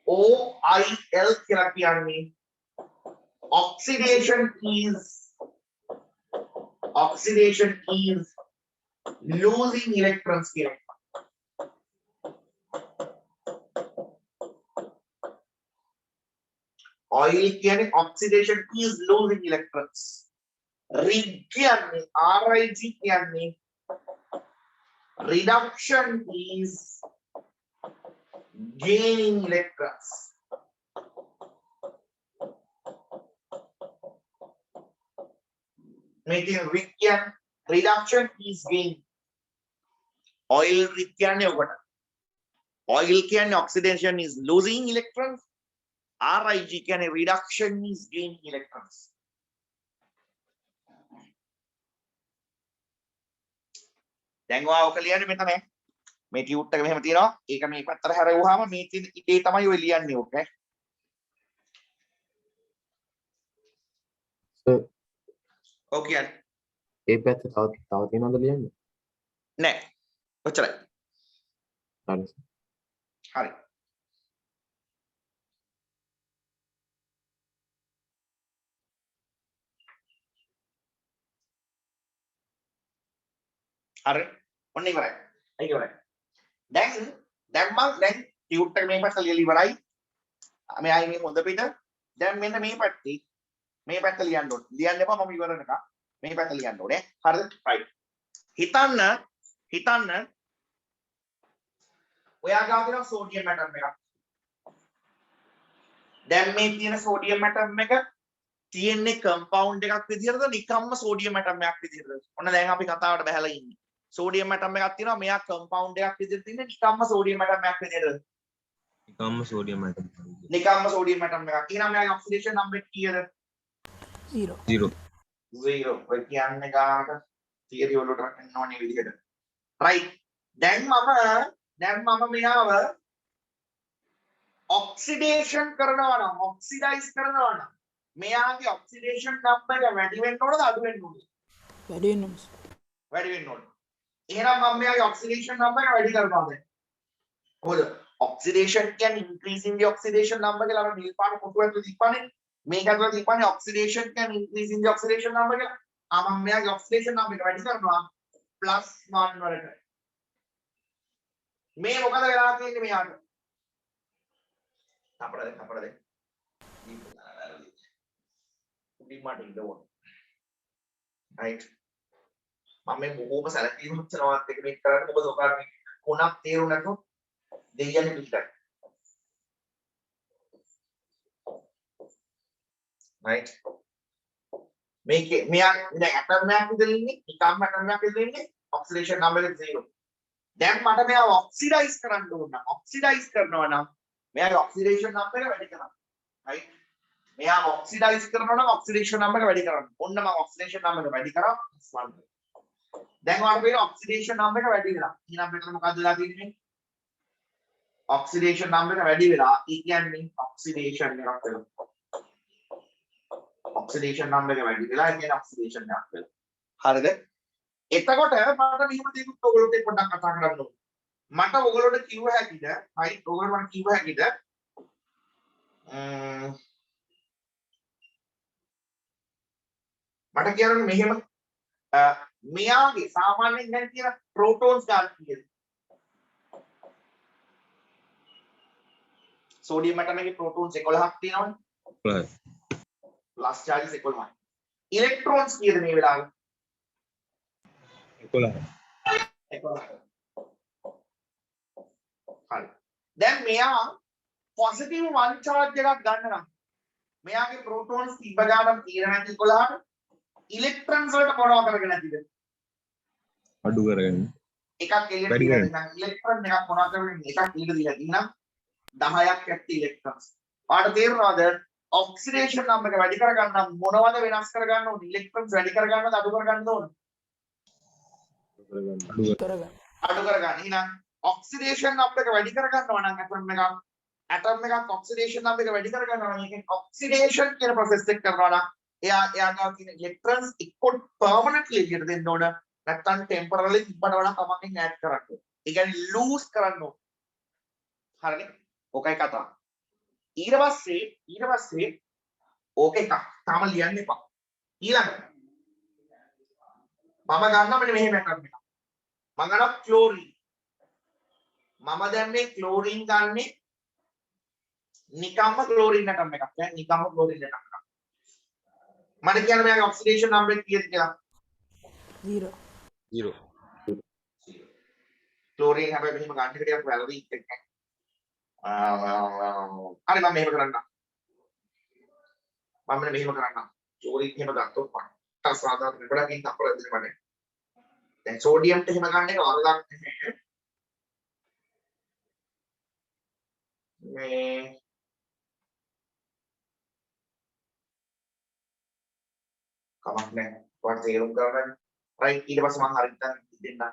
OIL කියලා කියන්නේ oxidation is losing electrons කියලා oil කියන්නේ oxidation is losing electrons rig කියන්නේ RIG කියන්නේ reduction is gaining electrons making rig කියන්නේ reduction is gain oil rig කියන්නේ ඔකට oil කියන්නේ oxidation is losing electrons RIG කියන්නේ reduction is gaining electrons. දැන් ඔයා ඔක ලියන්නේ මෙතන මේ ටියුට් එක මෙහෙම තියෙනවා. ඒක මේ පැත්තට හැරෙවුවාම මේ තියෙන ඉතේ තමයි ඔය ලියන්නේ ඕක. ඔව් කියන්නේ. ඒ පැත්ත තව තියෙනවද ලියන්න? නෑ. ඔච්චරයි. හරි. හරි. හරි. ඔන්න ඉවරයි. ඒක ඉවරයි. දැන් මම ටියුට් එක මේ පැත්ත ලියලා ඉවරයි. මෙයයි මේ හොඳ පිට. දැන් මෙන්න මේ පැත්තේ මේ පැත්ත ලියන්න ඕනේ. ලියන්න එපා මම ඉවර වෙනකම්. මේ පැත්ත ලියන්න ඕනේ. හරිද? right. හිතන්න ඔයා ගාව තියෙන සෝඩියම් ඇටම් එකක්. දැන් මේ තියෙන සෝඩියම් ඇටම් එක තියෙන්නේ කම්පවුන්ඩ් එකක් විදිහටද නිකම්ම සෝඩියම් ඇටම් එකක් විදිහටද? ඔන්න දැන් අපි කතාවට බහැලා ඉන්නේ. සෝඩියම් ඇටම් එකක් තියෙනවා මෙයා කම්පවුන්ඩ් එකක් විදිහට තියෙන්නේ නිකම්ම සෝඩියම් ඇටම් එකක් විදිහටද? නිකම්ම සෝඩියම් ඇටම්. නිකම්ම සෝඩියම් ඇටම් එකක්. එහෙනම් මෙයාගේ ඔක්සිඩේෂන් නම්බර් කීයද? 0 0. ඔය කියන්නේ ගානක තියරි වලට එන්නවනේ විදිහට. right. දැන් මම මෙයාව ඔක්සිඩේෂන් කරනවා නම් ඔක්සිඩයිස් කරනවා නම් මෙයාගේ ඔක්සිඩේෂන් නම්බර් එක වැඩි වෙන්න ඕනද අඩු වෙන්න ඕනද? වැඩි වෙන්න ඕනේ. වැඩි වෙන්න ඕනේ. එහෙනම් මම මෙයාගේ ඔක්සිඩේෂන් නම්බර් එක වැඩි කරනවා දැන්. හොඳ. ඔක්සිඩේෂන් කියන්නේ increasing the oxidation number කියලා අපි නිල් පාට කොටු ඇතුලේ තියපන්නේ. මේක ඇතුලේ තියපන්නේ ඔක්සිඩේෂන් කියන්නේ increasing the oxidation number කියලා. මම මෙයාගේ ඔක්සිඩේෂන් නම්බර් එක වැඩි කරනවා +1 වලට. මේ මොකද වෙලා තියෙන්නේ මෙයාට? අපරද. උඩින්මට ඉන්න ඕන. right. මම මේ බොහොම සැලකීමක් කරනවත් එක මේක කරන්නේ මොකද ඔකාගේ කොනක් තේරුම් නැතුව දෙයියන් පිටයි. right. මේකේ මෙයා දැන් ඇටම් එකක් විතර ඉන්නේ නිකම්ම ඇටම් එකක් විතර ඉන්නේ ඔක්සිඩේෂන් නම්බර් එක 0. දැන් මට මෙයාව ඔක්සිඩයිස් කරන්න ඕන නම් ඔක්සිඩයිස් කරනවා නම් මෙයාගේ ඔක්සිඩේෂන් නම්බර එක වැඩි කරන්න. right. මෙයාව ඔක්සිඩයිස් කරනවා නම් ඔක්සිඩේෂන් නම්බර එක වැඩි කරන්න. ඔන්න මම ඔක්සිඩේෂන් නම්බර එක වැඩි කරා 1. දැන් ඔයාලට පේන ඔක්සිඩේෂන් නම්බර එක වැඩි වෙනවා. ඊනම් මෙතන මොකක්ද වෙලා තියෙන්නේ? ඔක්සිඩේෂන් නම්බර එක වැඩි වෙලා ඒ කියන්නේ ඔක්සිඩේෂන් එකක් වෙනවා. ඔක්සිඩේෂන් නම්බර එක වැඩි වෙලා ඒ කියන්නේ ඔක්සිඩේෂන් එකක් වෙනවා. හරිද? එතකොට මට මෙහෙම දෙයක් ඔයගොල්ලෝ පොඩ්ඩක් කතා කරන්න ඕනේ. මට ඔයගොල්ලෝට කිව්ව හැකිද? right ඔයගොල්ලෝ මට කිව්ව හැකිද? මට කියන්න මෙහෙම මෙයාගේ සාමාන්‍යයෙන් දැන් තියෙන ප්‍රෝටෝන්ස් ගන්න කීයද? සෝඩියම් ඇටම් එකේ ප්‍රෝටෝන්ස් 11ක් තියෙනවනේ. Plus charges 11යි. ඉලෙක්ට්‍රෝන්ස් කීයද මේ වෙලාවේ? 11. හරි. දැන් මෙයා පොසිටිව් 1 charge එකක් ගන්න නම් මෙයාගේ ප්‍රෝටෝන්ස් තිබ්බ ගානක් තියෙන නැති 11ට ඉලෙක්ට්‍රෝන්ස් වලට මොනවා කරගෙන නැතිද? අඩු කරගෙන. එකක් එළියට දීලා නම් ඉලෙක්ට්‍රෝන් එකක් මොනවා කරගෙන එකක් එළියට දීලා තියෙනම් 10ක් ඇත්ත ඉලෙක්ට්‍රෝන්ස්. ඔයාලට තේරෙනවද? ඔක්සිඩේෂන් නම්බර එක වැඩි කරගන්න මොනවද වෙනස් කරගන්න ඕනේ? ඉලෙක්ට්‍රෝන්ස් වැඩි කරගන්නද අඩු කරගන්නද ඕනේ? අඩු කරගන්න. එහෙනම් ඔක්සිඩේෂන් නම්බර එක වැඩි කරගන්නවා නම් ඇටම් එකක් ඔක්සිඩේෂන් නම්බර එක වැඩි කරගන්නවා නම් ඒකෙන් ඔක්සිඩේෂන් කියන process එක කරනවා නම් එයාගාව තියෙන ඉලෙක්ට්‍රෝන්ස් එක්ක පර්මනන්ට්ලි එළියට දෙන්න ඕන. නැත්නම් ටෙම්පරරලි තිබ්බට වඩා කමකින් ඈඩ් කරන්න ඕන. ඒ කියන්නේ ලූස් කරන්න ඕන. හරිනේ? ඕකයි කතාව. ඊට පස්සේ ඕක එකක් තාම ලියන්න එපා. ඊළඟට මම ගන්නවා මෙන්න මෙහෙම එකක්. මම ගන්නවා ක්ලෝරින්. මම දැන් මේ ක්ලෝරින් ගන්නේ නිකම්ම ක්ලෝරින් ඇටම් එකක්. දැන් නිකම්ම ක්ලෝරින් ඇටම් එකක්. මට කියන්න මෙයාගේ ඔක්සිඩේෂන් නම්බර එක කීයද කියලා? 0. ක්ලෝරින් හැබැයි මෙහෙම ගන්න එක ටිකක් වැරදි එකක්. හරි මම මෙහෙම කරන්නම්. මම මෙහෙම කරන්නම්. ක්ලෝරින් එහෙම ගත්තොත් මට සාධාරණ ගොඩක් ඉන්න අපල දෙන්න බෑ. දැන් සෝඩියම්ට එහෙම ගන්න එක වරදක් නැහැ. මේ කමක් නැහැ. ඔයාලට තේරුම් ගන්න. right ඊට පස්සේ මම හරියට දෙන්න.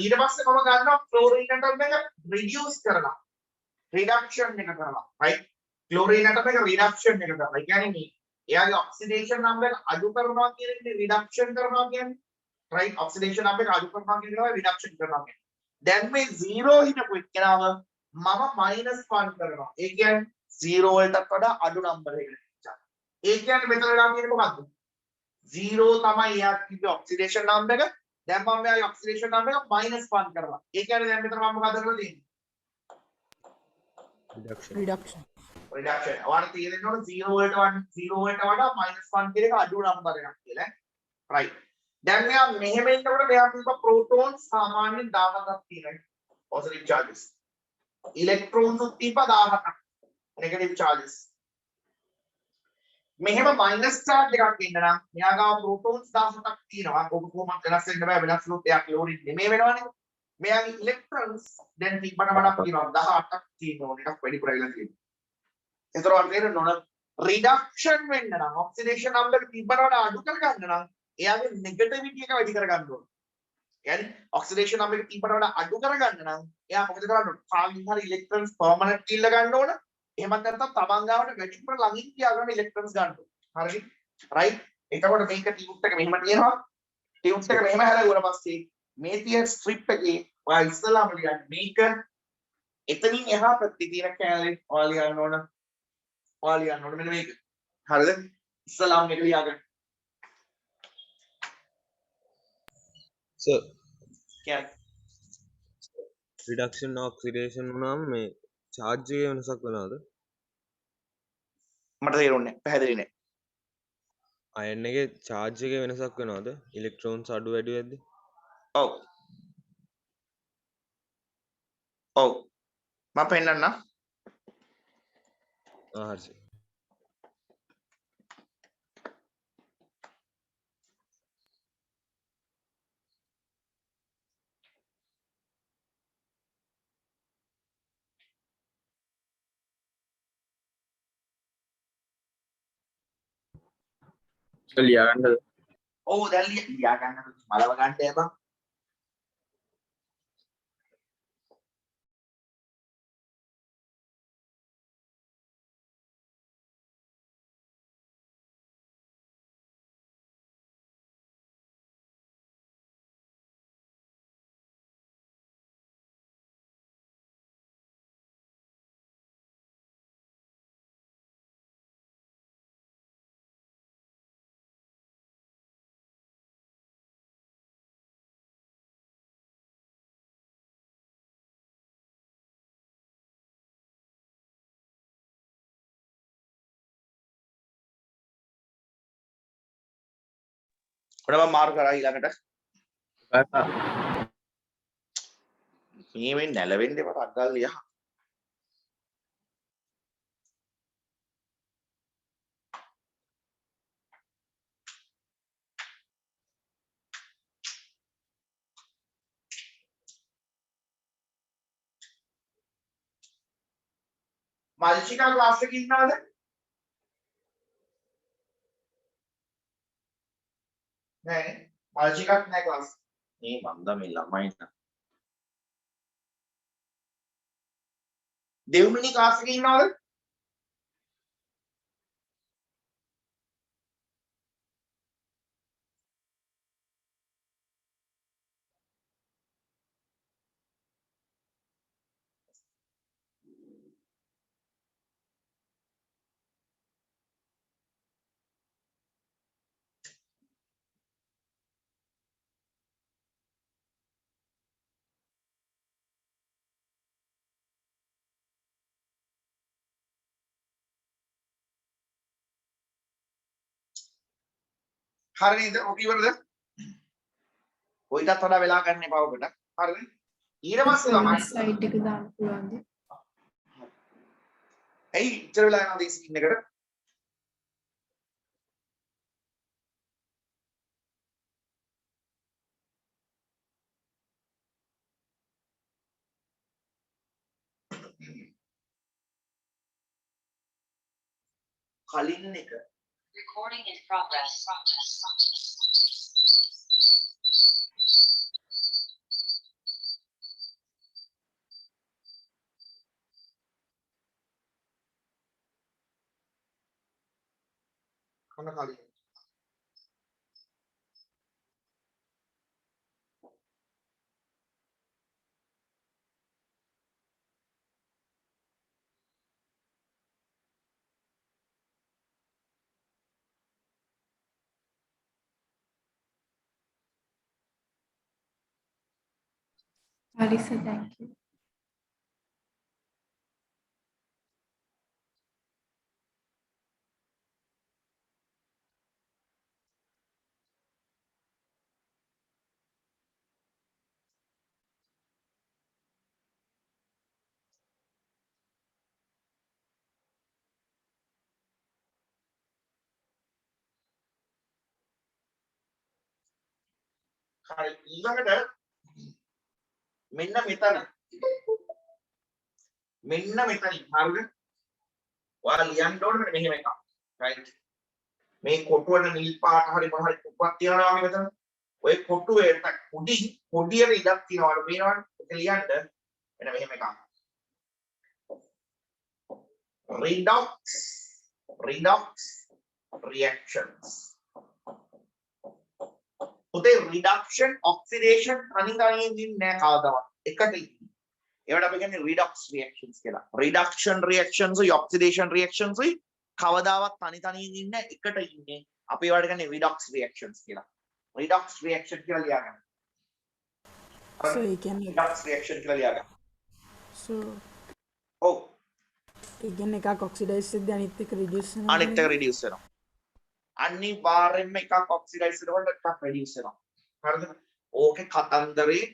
ඊට පස්සේ මම ගන්නවා ක්ලෝරින් ඇටම් එක රිඩියුස් කරනවා. රිඩක්ෂන් එක කරනවා. right ක්ලෝරින් ඇටම් එක රිඩක්ෂන් එක කරනවා. ඒ කියන්නේ මේ එයාගේ ඔක්සිඩේෂන් නම්බර් එක අඩු කරනවා කියන එක රිඩක්ෂන් කරනවා කියන්නේ. right ඔක්සිඩේෂන් නම්බර් එක අඩු කරනවා කියන එක රිඩක්ෂන් කරනවා කියන්නේ. දැන් මේ 0 හිටපු එක්කනම මම -1 කරනවා. ඒ කියන්නේ 0 වලටත් වඩා අඩු නම්බර් එකකට. ඒ කියන්නේ මෙතන වෙලා තියෙන්නේ මොකද්ද? 0 තමයි එයා කිව්වේ ඔක්සිඩේෂන් නම්බර් එක. දැන් මම මෙයාගේ ඔක්සිඩේෂන් නම්බර් එක -1 කරනවා. ඒ කියන්නේ දැන් මෙතන මම මොකද කරලා තියෙන්නේ? reduction reduction. ඔයාලට තේරෙන්න ඕන 0 වලට වඩා -1 කියන එක අඩු නම්බර් එකක් කියලා. right. දැන් මෙයා මෙහෙම ඉන්නකොට මෙයා තිබ්බ ප්‍රෝටෝන් සාමාන්‍යයෙන් 17ක් තියෙනවා. positive charges. ඉලෙක්ට්‍රෝන්ස් තිබ්බ 17ක්. negative charges. මෙහෙම මයිනස් චාර්ජ් එකක් ඉන්න නම් මෙයා ගාව ප්‍රෝටෝන්ස් 17ක් තියෙනවා. ඔබ කොහොමද වෙනස් වෙන්න බෑ. වෙනස් වුණොත් එයා ක්ලෝරින් නෙමෙයි වෙනවනේ. මෙයාගේ ඉලෙක්ට්‍රෝන්ස් දැන් තිබ්බට වඩා තියෙනවා 18ක් තියෙනවා. එකක් වැඩිපුර ඇවිල්ලා තියෙනවා. ඒතර වල තේරෙන්න ඕන රිඩක්ෂන් වෙන්න නම් ඔක්සිඩේෂන් නම්බර් තිබ්බට වඩා අඩු කරගන්න නම් එයාගේ නෙගටිවිටි එක වැඩි කරගන්න ඕන. يعني ඔක්සිඩේෂන් නම්බර් එක තිබ්බට වඩා අඩු කරගන්න නම් එයා මොකද කරන්න ඕන? කාගෙන් හරි ඉලෙක්ට්‍රෝන්ස් පර්මනන්ට් ඉල්ල ගන්න ඕන. එහෙමත් නැත්නම් තමන් ගාවට වැඩිපුර ළඟින් තියාගන්න ඉලෙක්ට්‍රෝන්ස් ගන්න ඕන. හරිද? රයිට්. එතකොට මේක ටියුබ් එක මෙහෙම තියෙනවා. ටියුබ් එක මෙහෙම හැලගුණ පස්සේ මේ තියෙන ස්ට්‍රිප් එකේ ඔයා ඉස්සලාම ලියන්න මේක එතනින් එහා පැත්තේ තියෙන කැලේ ඔයා ලියන්න ඕන. ඔයා ලියන්න ඕන මෙන්න මේක. හරිද? ඉස්සලාම මේක ලියාගන්න. Sir, කියන්නේ reduction oxidation වුණාම මේ charge එකේ වෙනසක් වෙනවද? මට තේරුන්නේ නැහැ. පැහැදිලි නැහැ. iron එකේ charge එකේ වෙනසක් වෙනවද? electrons අඩු වැඩි වෙද්දි? ඔව්. ඔව්. මම පෙන්නන්නම්. හරි. ලියාගන්නද? ඔව් දැන් ලියා ගන්න මලව ගන්න යපන්. ඔන්න මම මාරු කරා ඊළඟට. මේ වෙන්නේ නැලවෙන්න එපා අග්ගල් ලියහ. මල්චිකා ක්ලාස් එකේ ඉන්නවද? නෑ මල්චිකක් නෑ ක්ලාස්. මේ මන්ද මේ ළමයි නා. දෙව්මිනි ක්ලාස් එකේ ඉන්නවද? හරි නේද? ඔක ඉවරද? කොයිටත් වඩා වෙලා ගන්න එපා ඔකට. හරිද? ඊට පස්සේ ළමයි සයිට් එක දාන්න පුළුවන්ද? ඇයි ඉතර වෙලා යනවද මේ ස්ක්‍රීන් එකට? කලින් එක Recording in progress. කොන කලින් Sorry, sir. Thank you. හරි ඊළඟට මෙන්න මෙතන හරිද ඔයාලා ලියන්න ඕනේ මෙහෙම එකක් right මේ කොටුවට නිල් පාට හරි මොන හරි කොටුවක් තියනවා වගේ මෙතන ඔය කොටුවට පොඩියට ඉඩක් තියනවාට පේනවනේ ඒක ලියන්න එන්න මෙහෙම එකක් redox reactions උදේ reduction oxidation තනියෙන් ඉන්නේ නැහැ කවදාවත් එකට ඉන්නේ ඒවට අපි කියන්නේ redox reactions කියලා reduction reactions උයි oxidation reactions උයි කවදාවත් තනියෙන් ඉන්නේ එකට ඉන්නේ අපි ඒවට කියන්නේ redox reactions කියලා redox reaction කියලා ලියගන්න So ඒ කියන්නේ redox reaction කියලා ලියගන්න so ඔව් ඒ කියන්නේ එකක් ඔක්සිඩයිස් වෙද්දී අනිත් එක රිඩියුස් වෙනවා. අනිත් එක reduce වෙනවා අනිවාර්යෙන්ම එකක් ඔක්සිඩයිස් වෙනකොට එකක් reduce වෙනවා හරිද ඕකේ කතන්දරේ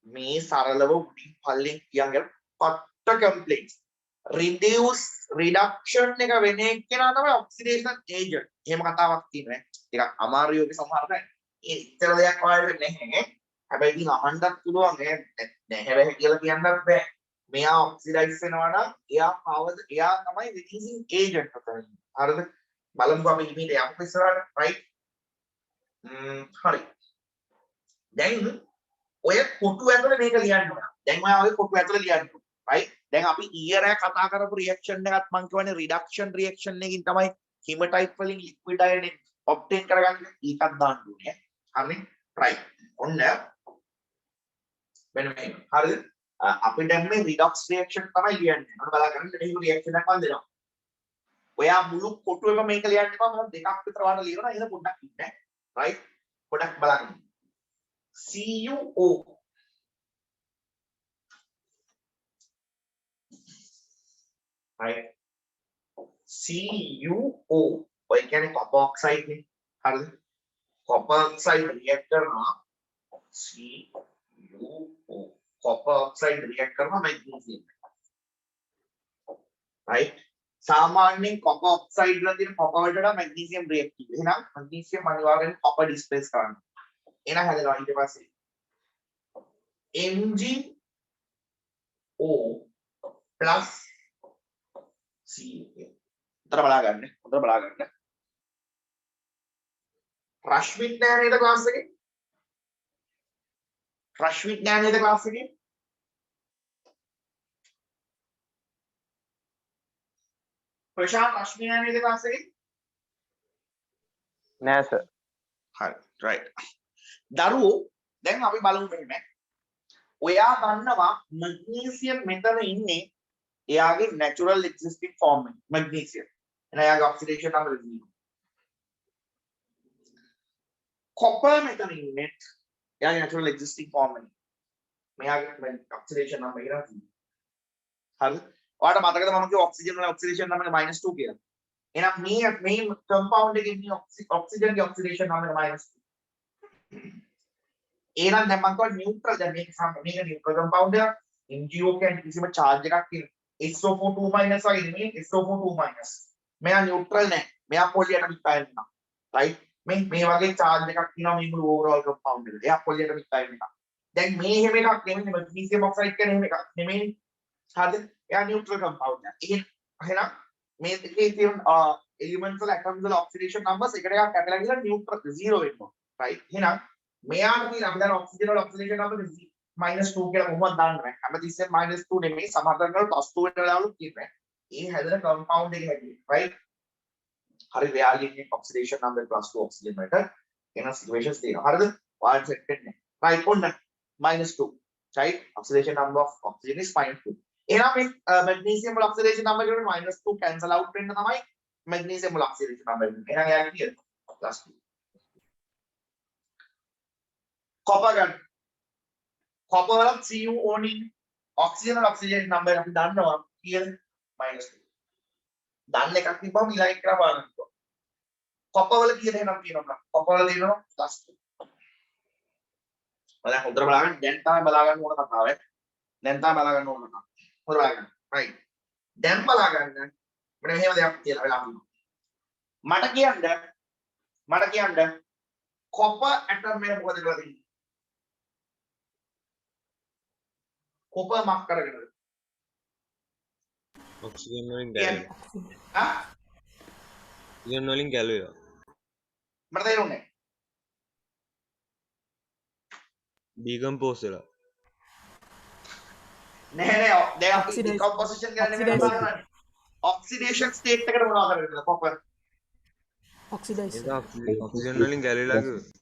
මේ සරලව උඩින් පල්ලෙන් කියන්ගෙන පට්ට කම්ප්ලෙක්ස් reduce reduction එක වෙන එක්කෙනා තමයි oxidation agent එහෙම කතාවක් තියෙනවා ටිකක් අමාරු යෝගේ සමහරට ඒ ඉතර දෙයක් ඔයාලට නැහැ හැබැයි ඉතින් අහන්නත් පුළුවන් නැහැ බෑ කියලා කියන්නත් බෑ මෙයා ඔක්සිඩයිස් වෙනවා නම් එයා තමයි reducing agent එක හරිද බලමු අපි ඉන්නේ යම් ඉස්සරහට right හරි දැන් ඔය කොටු ඇතුලේ මේක ලියන්න ඕන. දැන් ඔයා ඔය කොටු ඇතුලේ ලියන්න ඕන. right? දැන් අපි ඊයේ රෑ කතා කරපු reaction එකත් මම කියවනේ reduction reaction එකකින් තමයි hematite වලින් liquid iron obtain කරගන්නේ. ඒකත් දාන්න ඕනේ. හරි? right. ඔන්න මෙන්න මේ. හරිද? අපි දැන් මේ redox reaction තමයි ලියන්නේ. ඔන්න බලාගන්න මෙහෙම reaction එකක් මම දෙනවා. ඔයා මුළු කොටුවම මේක ලියන්න එපා. මම දෙකක් විතර වහලා ලියනවා. ඒක පොඩ්ඩක් ඉන්න. right? පොඩ්ඩක් බලන්න. CuO right CuO ඔය කියන්නේ copper oxide නේ හරිද copper oxide react කරනවා CuO copper oxide react කරනවා magnesium right සාමාන්‍යයෙන් copper oxide වල තියෙන copper වලට වඩා magnesium reactive එහෙනම් magnesium අනිවාර්යෙන් copper displace කරනවා එන හැදෙනවා ඊට පස්සේ MgO plus CuO උතර බලා ගන්න රශ්මිත් නෑ නේද ක්ලාස් එකේ ප්‍රශාන්ත් රශ්මි නෑ නේද ක්ලාස් එකේ නෑ සර් හරි right දරුවෝ දැන් අපි බලමු මෙහෙම ඔයා දන්නවා මැග්නීසියම් මෙතන ඉන්නේ එයාගේ natural existing form එක මැග්නීසියම් එහෙනම් එයාගේ oxidation number 0 copper මෙතන ඉන්නේ එයාගේ natural existing form එක මෙයාගේ oxidation number එක 0 හරි ඔයාලට මතකද මම කිව්වා oxygen වල oxidation number එක -2 කියලා එහෙනම් මේ compound එකේ ඉන්නේ oxygen ගේ oxidation number එක -2 එහෙනම් දැන් මම කියනවා නියුට්‍රල් දැන් මේක නියුට්‍රල් කම්පවුන්ඩ් එකක් MgO කියන්නේ කිසිම charge එකක් තියෙන SO4 2- වගේ නෙමෙයි SO4 2-. මෙයා නියුට්‍රල් නෑ මෙයා polyatomic ion එකක් right මේ වගේ charge එකක් තියෙනවා මේ මුළු overall compound එකට එයා polyatomic ion එකක් දැන් මේ හැම එකක් නෙමෙයි magnesium oxide කියන්නේ හැම එකක් නෙමෙයි හරිද එයා නියුට්‍රල් කම්පවුන්ඩ් එකක් එහෙනම් මේ දෙකේ තියෙන elements වල atoms වල oxidation numbers එකට එකක් කැපලා ගිහලා neutral 0 වෙනවා. right? එහෙනම් මෙයාට තියෙන අපි දැන් oxygen වල oxidation number -2 කියලා කොහොමද දාන්න බෑ. හැමතිස්සෙම -2 නෙමෙයි සමහර වල +2 වෙන වෙලාවලුත් තියෙනවා. ඒ හැදෙන compound එක හැටියට. right? හරි reagent oxidation number +2 oxygen වලට එන situations තියෙනවා. හරිද? ඔයාලට set වෙන්නේ. right ඔන්න -2. right? Oxidation number of oxygen is -2. එහෙනම් මේ magnesium වල oxidation number එකට -2 cancel out වෙන්න තමයි magnesium වල oxidation number එක. එහෙනම් එයාගේ කීයද? +2. copper ගන්න. copper වල Cu ඕනින් oxygen වල oxidation number අපි දන්නවා කීයද? -2. දන්න එකක් තිබ්බම ඊළඟ එක කරා බලන්න. copper වල කීයද එහෙනම් කියනවා. copper වල තියෙනවා +2. බලන්න හොඳට බලන්න දැන් තමයි බලා ගන්න ඕන කතාව. දැන් තමයි බලා ගන්න ඕන කතාව. හොඳට බලන්න. right. දැන් බලා ගන්න. මෙන්න මෙහෙම දෙයක් කියලා වෙලා තියෙනවා. මට කියන්න copper atom එක මොකද කරලා තියෙන්නේ? copper mark කරගෙනද? ඔක්සිජන් වලින් ගැලුවා. ආ ඔක්සිජන් වලින් ගැලුවා. මට තේරුන්නේ ඩිකම්පෝස් වෙලා. නැහැ. දැන් අපි decomposition ගැන නෙමෙයි බලන්නේ. oxidation state එකට මොනවා කරගෙනද copper? oxidize ඒක ඔක්සිජන් වලින් ගැලවිලා කිව්වා.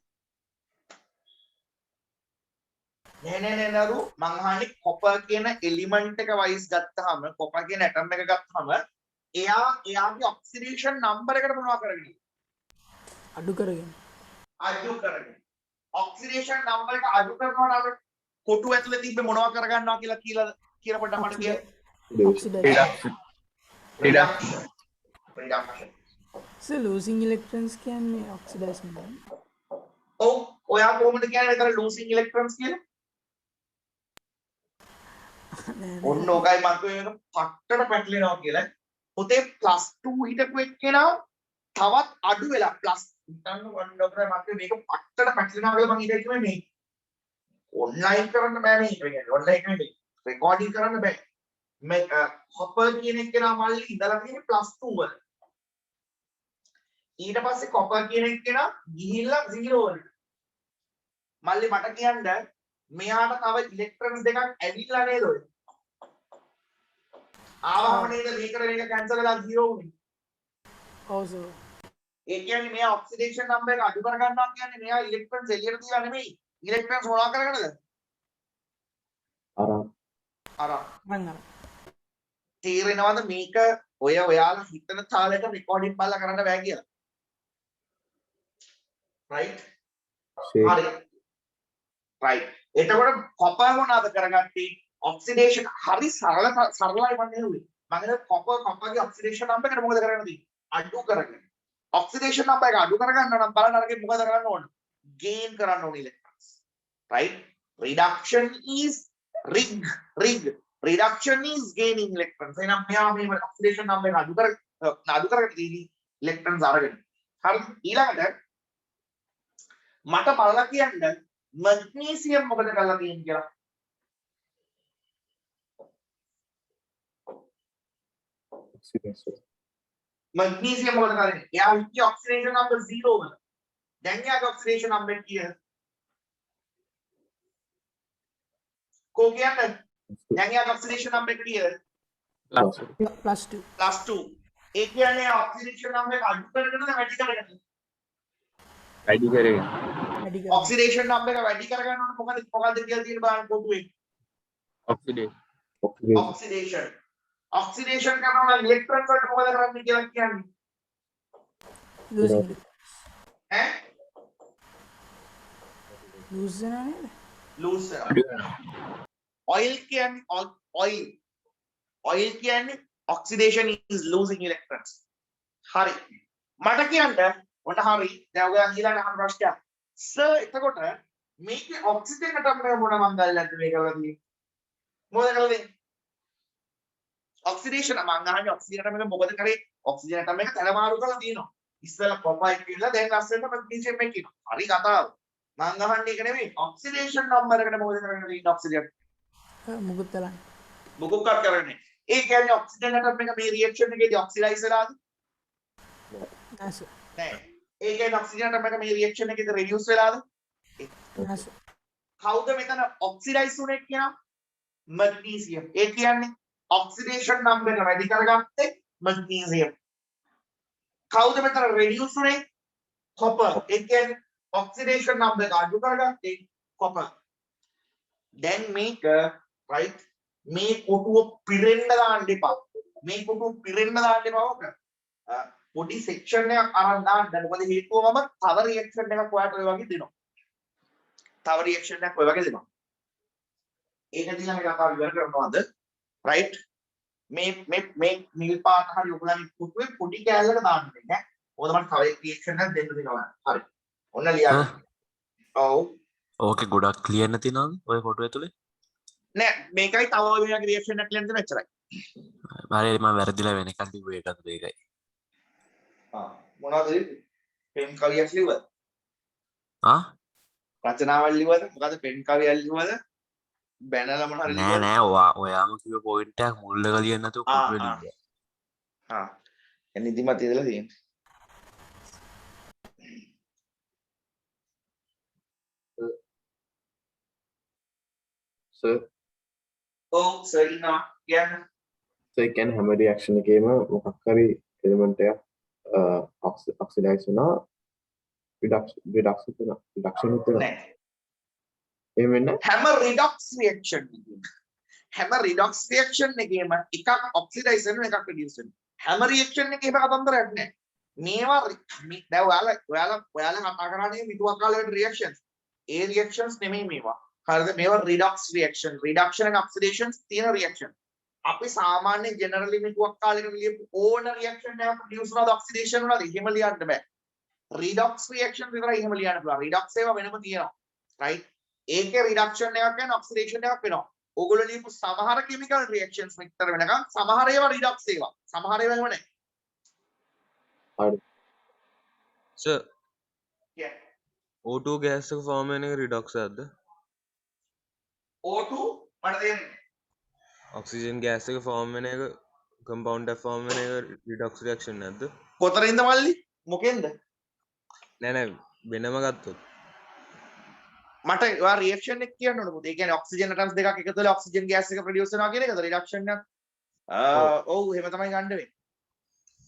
නෑ නරු මං අහන්නේ copper කියන element එක wise ගත්තාම copper කියන atom එක ගත්තාම එයාගේ oxidation number එකට මොනවා කරගෙනද? අඩු කරගෙන oxidation number එක අඩු කරනවා නම් කොටු ඇතුලේ තිබ්බ මොනවා කරගන්නවා කියලා පොඩ්ඩක් මට කියන්න. oxidize reduction. so losing electrons කියන්නේ oxidize නෙමෙයි ඔව් ඔයා කොහොමද කියන්නේ ඒතර losing electrons කියලා? ඔන්න ඔකයි මම කියන්නේ පට්ටට පැටලෙනවා කියලා. පොතේ +2 හිටපු එක්කෙනා තවත් අඩු වෙලා හිතන්න වන්න ડોක්ටර් මම මේක පට්ටට පැටලෙනවා කියලා මම ඊට කිව්වේ මේ ඔන්ලයින් කරන්න බෑ මේ කියන්නේ ඔන්ලයින් නෙමෙයි රෙකෝඩින් කරන්න බෑ මේ copper කියන එක්කෙනා මල්ලි ඉඳලා තියෙන්නේ +2 වල ඊට පස්සේ copper කියන එක්කෙනා ගිහිල්ලා 0 වලට මල්ලි මට කියන්න මෙයාට තව ඉලෙක්ට්‍රෝන දෙකක් ඇවිල්ලා නේද ඔය ආවම නේද මේකට මේක කැන්සල් වෙලා 0 වුනේ ඔව් සර් ඒ කියන්නේ මෙයා ඔක්සිඩේෂන් නම්බර් එක අඩු කර ගන්නවා කියන්නේ මෙයා ඉලෙක්ට්‍රෝන්ස් එළියට තියලා නෙමෙයි ඉලෙක්ට්‍රෝන්ස් මොනවා කරගෙනද අර තේරෙනවද මේක ඔයාලා හිතන තාලෙට රෙකෝඩින් බලලා කරන්න බෑ කියලා right හරි right එතකොට කොපර් මොනවාද කරගත්තේ ඔක්සිඩේෂන් හරි සරලයි මම නෙවෙයි මම හිතුවේ කොපර්ගේ ඔක්සිඩේෂන් නම්බර් එකට මොකද කරන්නේ අඩු කරගන්න oxidation number එක අඩු කරගන්න නම් බලන්න අරගෙන මොකද කරන්න ඕන gain කරන්න ඕන electrons right reduction is reduction is gaining electrons එහෙනම් මෙයා මේ oxidation number එක අඩු කරගෙන තියෙන්නේ electrons අරගෙන හරි ඊළඟට මට බලලා කියන්න magnesium මොකද කරලා තියෙන්නේ කියලා magnesium මොකද කරන්නේ? එයාගේ oxidation number 0 වල. දැන් එයාගේ oxidation number කීයද? කො කියන්නේ? දැන් එයාගේ oxidation number කීයද? +2 +2. ඒ කියන්නේ oxidation number එක අඩු කරගෙනද වැඩි කරගෙනද? වැඩි කරගෙන. oxidation number එක වැඩි කරගන්න ඕන මොකද කියලා තියෙන බලන්න පොදුවේ. oxidation කරනවා නම් electron වලට මොකද කරන්නේ කියලා කියන්නේ? losing ඈ? lose නේද lose oil කියන්නේ oxidation is losing electrons. හරි. මට කියන්න ඔන්න හරි. දැන් ඔයා ඊළඟ අහන ප්‍රශ්නයක්. සර් එතකොට මේකේ ඔක්සිජන් atom එක මොන මංගල්‍යද මේක කරලා තියෙන්නේ? මොකද කරලා තියෙන්නේ? ඔක්සිඩේෂන් මම අහන්නේ ඔක්සිජන් atom එක මොකද කරේ? ඔක්සිජන් atom එක තැනමාරු කරලා තියෙනවා. ඉස්සෙල්ලා කොපර් එක කියලා දැන් ලස්සනට මැග්නීසියම් එක කියනවා. හරි කතාව. මම අහන්නේ ඒක නෙමෙයි. ඔක්සිඩේෂන් නම්බර් එකට මොකද කරන්නේ තියෙන්නේ ඔක්සිජන්? මුකුත් කරන්නේ මොකක් කරන්නේ? ඒ කියන්නේ ඔක්සිජන් atom එක මේ රියැක්ෂන් එකේදී ඔක්සිඩයිස් වෙලාද? නෑ සර්. නෑ. ඒ කියන්නේ ඔක්සිජන් ඇටම් එක මේ රියැක්ෂන් එකේදී රිඩියුස් වෙලාද? නෑ සර්. කවුද මෙතන ඔක්සිඩයිස් වුනේ කියනවා? මැග්නීසියම්. ඒ කියන්නේ ඔක්සිඩේෂන් නම්බර් එක වැඩි කරගත්තේ මැග්නීසියම්. කවුද මෙතන රිඩියුස් වුනේ? කොපර්. ඒ කියන්නේ ඔක්සිඩේෂන් නම්බර් එක අඩු කරගත්තේ කොපර්. දැන් මේක රයිට් මේ කොටුව පිරෙන්න දාන්න එපා. මේ කොටුව පිරෙන්න දාන්න එපා ඔක. පොඩි සෙක්ෂන් එකක් අරන් දාන්න. මොකද හේතුව මම තව රියැක්ෂන් එකක් ඔයාලට ඔය වගේ දෙනවා. තව රියැක්ෂන් එකක් ඔය වගේ දෙනවා. ඒක දිහා මේ කතාව ඉවර කරනවාද? රයිට් මේ නිල් පාට හරි ඔයගොල්ලන්ගේ කොටුවේ පොඩි කෑල්ලක දාන්න දෙන්නේ. මොකද මම තව රියැක්ෂන් එකක් දෙන්න දෙනවා. හරි. ඔන්න ලියන්න. ඔව්. ඕකේ ගොඩක් ක්ලියර් නැති නේද ඔය ෆොටෝ ඇතුලේ? නෑ මේකයි තව ඔය වගේ රියැක්ෂන් එකක් ලියන්න දෙන එච්චරයි. හරි මම වැරදිලා වෙන එකක් තිබ්බ ඒකත් ඒකයි. මොනවද පෙන් කවියක් ලිව්වද? ආ? රචනාවල් ලිව්වද? මොකද පෙන් කවියක් ලිව්වද? බැනලා මොන හරි නෑ නෑ ඔයාම කිව්ව පොයින්ට් එකක් මුල් එක ලියන්න නැතුව කොටුවේ ලිව්වා. නිදිමත ඉඳලා තියෙන්නේ. සර් ඔව් සර් ඉන්නවා කියන්න. සර් ඒ කියන්නේ හැම රියැක්ෂන් එකේම මොකක් හරි එලිමන්ට් එකක් ඔක්සිඩයිස් වෙනවා රිඩක්ෂන් වෙනවා නෑ. එහෙම වෙන්නේ හැම රිඩොක්ස් රියැක්ෂන් එකේම එකක් ඔක්සිඩයිස් වෙනවා එකක් රිඩියුස් වෙනවා. හැම රියැක්ෂන් එකේම කතන්දරයක් නෑ. මේවා දැන් ඔයාලා කතා කරන්නේ මිතුවක් කාලේට රියැක්ෂන්ස්. ඒ රියැක්ෂන්ස් නෙමෙයි මේවා. හරිද? මේවා රිඩොක්ස් රියැක්ෂන්. රිඩක්ෂන් and ඔක්සිඩේෂන්ස් තියෙන රියැක්ෂන්. අපි සාමාන්‍ය ජෙනරලි මිතුවක් කාලේකට ලියපු ඕන රියැක්ෂන් එකක් ප්‍රොඩියුස් වුණාද ඔක්සිඩේෂන් වුණාද එහෙම ලියන්න බෑ. රිඩොක්ස් රියැක්ෂන් විතරයි එහෙම ලියන්න පුළුවන්. රිඩොක්ස් ඒවා වෙනම තියෙනවා. රයිට්? ඒකේ රිඩක්ෂන් එකක් වෙන ඔක්සිඩේෂන් එකක් වෙනවා. ඕගොල්ලෝ ලියපු සමහර කිමිකල් රියැක්ෂන්ස් විතර වෙනකන් සමහර ඒවා රිඩොක්ස් ඒවා. සමහර ඒවා එහෙම නැහැ. හරි සර් Yeah. O2 ගෑස් එක ෆෝම් වෙන එක රිඩොක්ස් එකක්ද? O2 මට තේරෙන්නේ. ඔක්සිජන් ගෑස් එක ෆෝම් වෙන එක කම්පවුන්ඩ් එක ෆෝම් වෙන එක රිඩොක්ස් රියැක්ෂන් නැද්ද? කොතනින්ද මල්ලි? මොකෙන්ද? නෑ නෑ වෙනම ගත්තොත්. මට ඔයා රියැක්ෂන් එක කියන්න ඕනේ. ඒ කියන්නේ ඔක්සිජන් ඇටම්ස් දෙකක් එකතු වෙලා ඔක්සිජන් ගෑස් එක ප්‍රොඩියුස් වෙනවා කියන එකද රිඩක්ෂන් එක? ඔව් එහෙම තමයි ගන්න වෙන්නේ.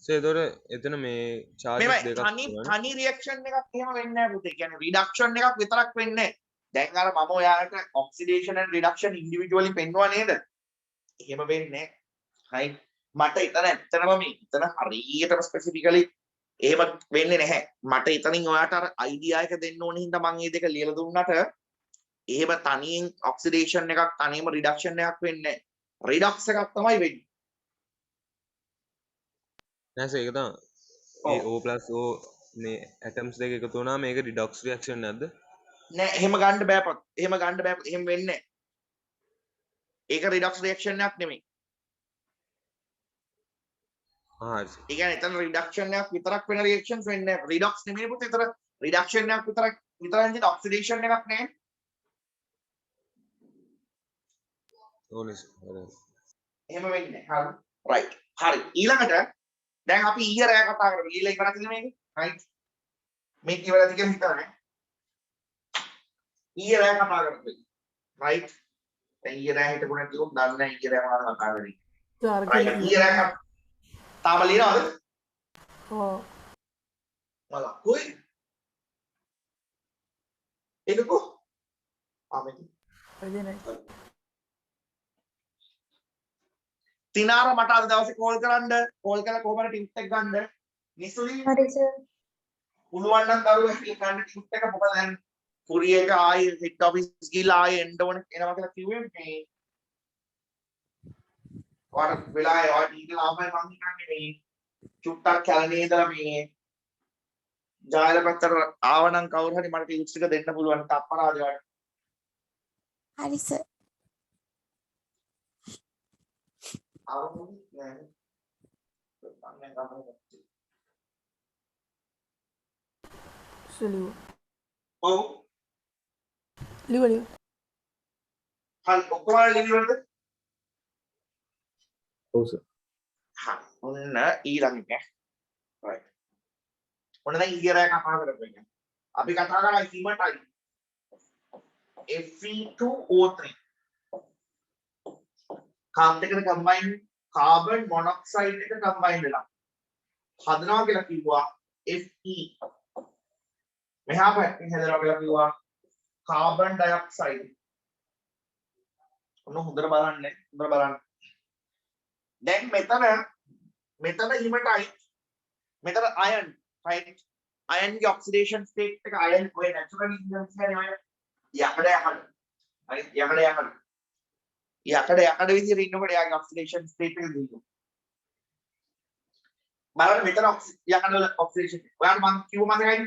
සර් ඒතකොට එතන මේ charges මේ දෙකක් තනි රියැක්ෂන් එකක් එහෙම වෙන්නේ නැහැ පුතේ. කියන්නේ රිඩක්ෂන් එකක් විතරක් වෙන්නේ නැහැ. දැන් අර මම ඔයාලට ඔක්සිඩේෂන් and රිඩක්ෂන් ඉන්ඩිවිජුවලි පෙන්නුවා නේද? එහෙම වෙන්නේ නැහැ. right? මට එතන ඇත්තටම එතන හරියටම ස්පෙસિෆිකලි එහෙම වෙන්නේ නැහැ. මට එතනින් ඔයාට අර අයිඩියා එක දෙන්න ඕනේ හින්දා මම මේ දෙක ලියලා දුන්නට එහෙම තනියෙන් ඔක්සිඩේෂන් එකක් තනියම රිඩක්ෂන් එකක් වෙන්නේ නැහැ. රිඩක්ස් එකක් තමයි වෙන්නේ. නෑ සර් ඒක තමයි. ඒ O+ O මේ ඇටම්ස් දෙක එකතු වුණා මේක රිඩොක්ස් රියැක්ෂන් නැද්ද? නෑ එහෙම ගන්න බෑ පොත්. එහෙම ගන්න බෑ. එහෙම වෙන්නේ නැහැ. ඒක රිඩක්ස් රියැක්ෂන් එකක් නෙමෙයි. හරි. ඒ කියන්නේ එතන රිඩක්ෂන් එකක් විතරක් වෙන රියැක්ෂන්ස් වෙන්නේ නැහැ. රිඩොක්ස් නෙමෙයි පුතේ. එතන රිඩක්ෂන් එකක් විතරයි තියෙන ඔක්සිඩේෂන් එකක් නැහැ. ඕනේ සර්. හරි. එහෙම වෙන්නේ නැහැ. හරි. රයිට්. හරි. ඊළඟට දැන් අපි ඊයේ රෑ කතා කරමු. ඊළඟ ඉවරද මේක? රයිට්. මේක ඉවරද කියලා හිතන්නේ. ඊයේ රෑ කතා කරමු. රයිට්. දැන් ඊයේ රෑ හිටපු නැති උන් දන්නේ නැහැ ඊයේ රෑ මොනවද කතා කරන්නේ. Sir right. ඊයේ රෑ තාම ලියනවද? ඔව්. මල කොයි? ඒකකෝ? ආමෙන්. එදිනේ. තිනාර මට අද දවසේ කෝල් කරන්න. කෝල් කරලා කොහමද ටිප්ස් එක ගන්න? නිසුලි හරි සර්. පුළුවන් නම් දරුවෝ හැටියට ගන්න ටිප්ස් එක මොකද දැන් කුරිය එක ආයේ හෙඩ් ඔෆිස් ගිහලා ආයේ එන්න ඕන එනවා කියලා කිව්වේ මේ ඔයාලට වෙලාවේ ඔයාලට ඉඳලා ආපහු මං හිතන්නේ මේ චුට්ටක් කැලණියේ ඉඳලා මේ ජායල පැත්තට ආවනම් කවුරු හරි මට ටිප්ස් ටික දෙන්න පුළුවන් තප්පරාදේ වගේ. හරි සර්. ආවොත් නෑ. අන්න ගමන. සලිව. ඔව්. ලිව. හරි ඔක්කොම ලියනවද? ඔව් සර් හරි. ඔන්න ඊළඟ එක. right. ඔන්න දැන් ඊයරය කතා කරපු එක. අපි කතා කරා hematite Fe2O3 කාබන් එකට කම්බයින් කාබන් මොනොක්සයිඩ් එක කම්බයින් වෙලා හදනවා කියලා කිව්වා Fe මෙහා පැත්තෙන් හදනවා කියලා කිව්වා කාබන් ඩයොක්සයිඩ්. ඔන්න හොඳට බලන්න. දැන් මෙතන hematite මෙතන iron right iron ගේ oxidation state එක iron ඔය natural elements කියන්නේ ඔය යකඩ විදිහට ඉන්නකොට යාගේ oxidation state එක දිනුවා. බලන්න මෙතන යකඩ වල oxidation ඔයාලට මම කිව්ව මතකයි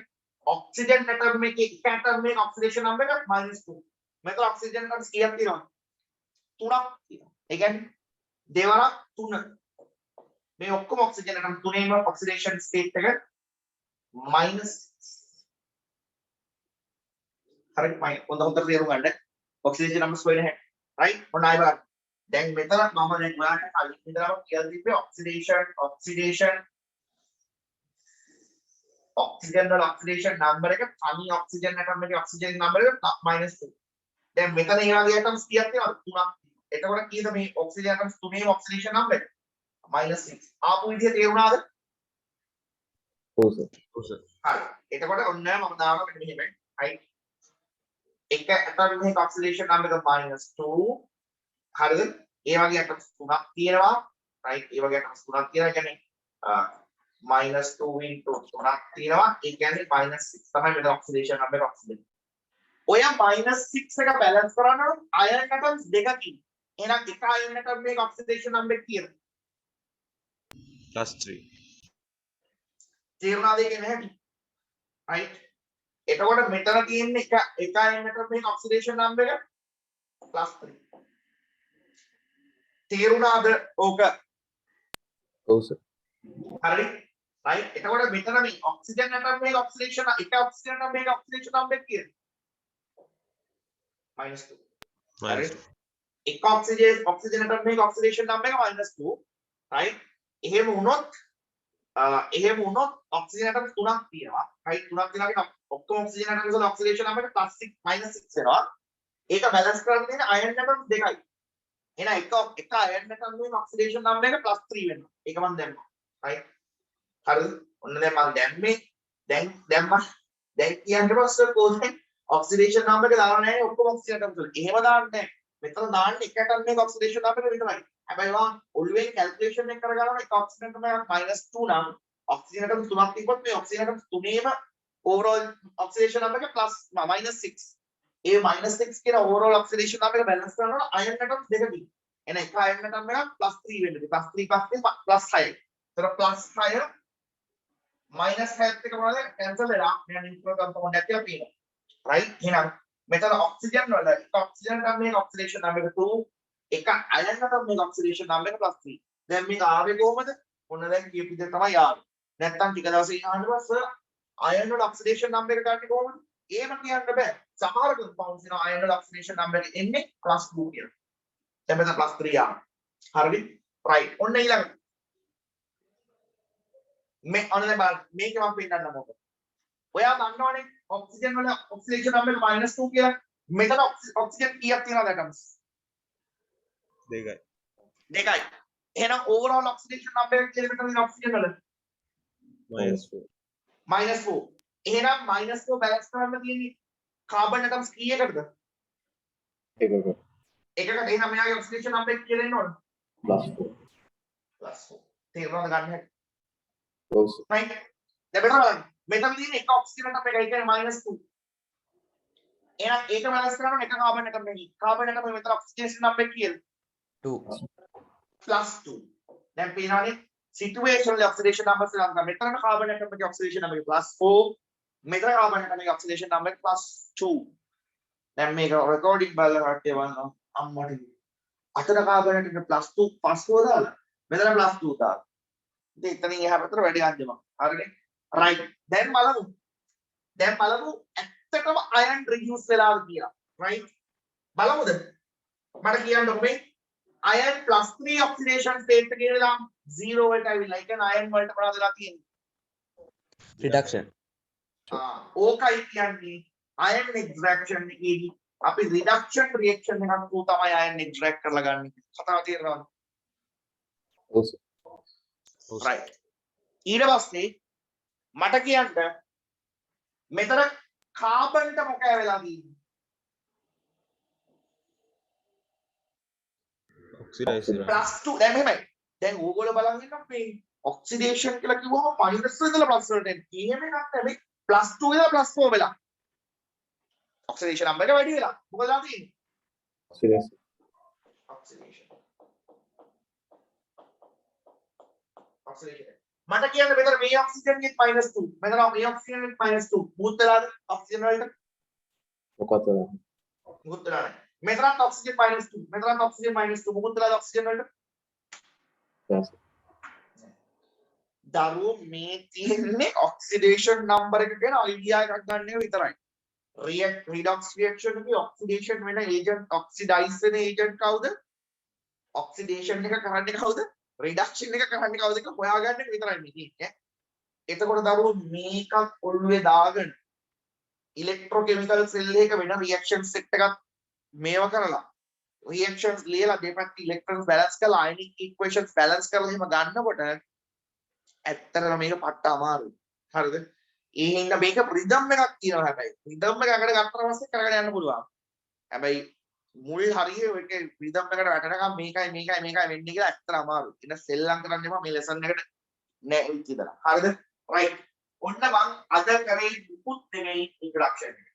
oxygen atom එකේ එක atom එකේ oxidation number එක -2. මෙතන oxygen atoms කීයක් තියෙනවද? 3ක් තියෙනවා. ඒ කියන්නේ දෙවරක් 3. මේ ඔක්කොම oxygen atom තුනේම oxidation state එක -6. හරි මම හොඳට තේරුම් ගන්න. oxidation numbers වෙන හැටි. right? ඔන්න ආයෙ බලන්න. දැන් මෙතන මම දැන් ඔයාලට කලින් ඉඳලාම කියලා දීපේ oxidation වල oxidation number එක තනි oxygen atom එකේ oxygen number එක -2. දැන් මෙතන ඒ වගේ atoms කීයක් තියෙනවද? 3ක්. එතකොට කීයද මේ oxygen atoms තුනේම oxidation number එක? -6. ආපු විදිය තේරුණාද? ඔව් සර්. හරි. එතකොට ඔන්න මම දානවා මෙන්න මෙහෙම. right? එක atom එකක oxidation number එක -2. හරිද? ඒ වගේ atoms තුනක් තියෙනවා. right? ඒ වගේ atoms තුනක් තියෙනවා කියන්නේ -2 into 3ක් තියෙනවා. ඒ කියන්නේ -6 තමයි මෙතන oxidation number එක oxidation. ඔය -6 එක balance කරන්න නම් iron atoms දෙකකින්. එහෙනම් එක iron atom එකක oxidation number එක කීයද? +3. තේරුණාද ඒක නැහැ? right? එතකොට මෙතන තියෙන එක iron atom එකක oxidation number එක +3. තේරුණාද ඕක? ඔව් සර්. හරි. right? එතකොට මෙතන මේ oxygen atom එකක oxidation එක oxygen atom එකක oxidation number එක කීයද? -2. හරි. එක oxygen atom එකක oxidation number එක -2. right? එහෙම වුණොත් oxygen atoms තුනක් තියෙනවා. right? තුනක් තියෙනවා කියන ඔක්කොම oxygen atoms වල oxidation number එක +6 -6 වෙනවා. ඒක balance කරන්න තියෙන iron atoms දෙකයි. එහෙනම් එක iron atom එකක oxidation number එක +3 වෙනවා. ඒක මම දැම්මා. right? හරිද? ඔන්න දැන් මම දැම්මේ දැන් කියන්න පස්සේ කොහොමද oxidation number එක දාලා නැහැ ඔක්කොම oxygen atoms වල. එහෙම දාන්නේ නැහැ. මෙතන දාන්නේ එක atom එකක oxidation number එක විතරයි. හැබැයි මම ඔළුවෙන් calculation එක කරගන්නවා එක oxygen atom එකක් -2 නම් oxygen atom තුනක් තිබ්බොත් මේ oxygen atom තුනේම overall oxidation number එක -6. ඒ -6 කියන overall oxidation number එක balance කරනවා iron atoms දෙකකින්. එහෙනම් එක iron atom එකක් +3 වෙන්න ඕනේ. +3 +6. ඒතර +6 -6 එක මොනවද? cancel වෙලා මෙන්න නියුට්‍රල් compound එකක් කියලා තියෙනවා. right? එහෙනම් මෙතන oxygen වල එක oxygen atom එකක oxidation number එක 2 එක iron atom එකක oxidation number එක +3. දැන් මේක ආවේ කොහමද? ඔන්න දැන් කියපු විදිහ තමයි ආවේ. නැත්තම් ටික දවසකින් අහන්න පස්සේ iron වල oxidation number එක ගන්න කොහොමද? එහෙම කියන්න බෑ. සමහර compounds වෙනවා iron වල oxidation number එක එන්නේ +2 කියලා. දැන් මෙතන +3 ආවා. හරිද? right. ඔන්න ඊළඟ මේ අන්න දැන් බලන්න මේක මම පෙන්නන්න මොකද? ඔයා දන්නවනේ oxygen වල oxidation number එක -2 කියලා. මෙතන oxygen කීයක් තියෙනවද atoms? දෙකයි. එහෙනම් overall oxidation number එක කියලා මෙතන oxygen වල -4. -4. එහෙනම් -4 balance කරන්න තියෙන්නේ carbon atoms කීයකටද? එකකට. එකකට. එහෙනම් මෙයාගේ oxidation number එක කියලා එන්න ඕන. +4. තේරුණාද ගන්න හැටි? ඔව් සර්. right? දැන් බලන්න මෙතන තියෙන එක oxygen atom එකයි කියන්නේ -2. එහෙනම් ඒක balance කරනවා එක carbon atom එකකින්. carbon atom එක මෙතන oxidation number එක කියලා 2. +2. දැන් පේනවනේ situational oxidation number එක ගන්න. මෙතන carbon atom එකේ oxidation number එක +4. මෙතන carbon atom එකේ oxidation number එක +2. දැන් මේක recording බලලා හටේ වන්න අම්මට. අතන carbon atom එක +2 +4 දාලා. මෙතන +2 දාලා. ඉතින් එතනින් එහා පැත්තට වැඩි අන්තිමක්. හරිනේ? right. දැන් බලමු ඇත්තටම iron reduce වෙලාද කියලා. right? බලමුද? මට කියන්නකො මේ iron +3 oxidation state එකේ වෙලා 0 වලට ඇවිල්ලා. ඒ කියන්නේ iron වලට මොනවද වෙලා තියෙන්නේ? රිඩක්ෂන් ඕකයි කියන්නේ iron extraction එකේදී අපි reduction reaction එකක් තුල තමයි iron extract කරලා ගන්න. කතාව තේරෙනවද? right. ඊට පස්සේ මට කියන්න මෙතන කාබන්ට මොකද වෙලා තියෙන්නේ? ඔක්සිඩයිස් වෙනවා +2 දැන් මෙහෙමයි. දැන් ඕගොල්ලෝ බලන් ඉන්නවා මේ ඔක්සිඩේෂන් කියලා කිව්වම -1 ඉඳලා +1 වලට එන්නේ. එහෙම එකක් නෙමෙයි. +2 ඉඳලා +4 වෙලා. ඔක්සිඩේෂන් නම්බර් එක වැඩි වෙලා. මොකද තියෙන්නේ? oxidation. oxidation. මට කියන්න මෙතන මේ ඔක්සිජන් එකත් -2 මෙතන මේ ඔක්සිජන් එකත් -2 මුත් වෙලාද ඔක්සිජන් වලට මොකද මුත් වෙලා නැහැ මෙතනත් ඔක්සිජන් -2 මෙතනත් ඔක්සිජන් -2 මුත් වෙලාද ඔක්සිජන් වලට yes දරුවෝ මේ තියෙන්නේ ඔක්සිඩේෂන් නම්බර එක ගැන අයිඩියා එකක් ගන්න එක විතරයි redox reaction එකේ ඔක්සිඩේෂන් වෙන ඒජන්ට් ඔක්සිඩයිස් වෙන ඒජන්ට් කවුද ඔක්සිඩේෂන් එක කරන්නේ කවුද reduction එක කරන්නේ කවුද කියලා හොයාගන්න එක විතරයි මේ තියෙන්නේ. එතකොට දරුවෝ මේකක් ඔළුවේ දාගෙන ඉලෙක්ට්‍රෝකෙමිකල් සෙල් එකක වෙන රියැක්ෂන් සෙට් එකක් මේව කරලා රියැක්ෂන්ස් ලියලා දෙපැත්ත ඉලෙක්ට්‍රෝන්ස් බැලන්ස් කරලා අයනික් ඉක්වේෂන්ස් බැලන්ස් කරලා එහෙම ගන්නකොට ඇත්තටම මේක පට්ට අමාරුයි. හරිද? ඒ හින්දා මේක රිද්ම් එකක් තියෙනවා හැබැයි. රිද්ම් එකකට ගත්තට පස්සේ කරගෙන යන්න පුළුවන්. හැබැයි මුල් හරිය ඔයක රිද්ම් එකට වැටෙනකම් මේකයි වෙන්නේ කියලා ඇත්තට අමාරුයි. ඉතින් සෙල්ලම් කරන්න එපා මේ ලෙසන් එකට නෑ විචිතලා. හරිද? රයිට්. ඔන්න මං අද කරේ මුකුත් නෙමෙයි ඉන්ට්‍රොඩක්ෂන් එක.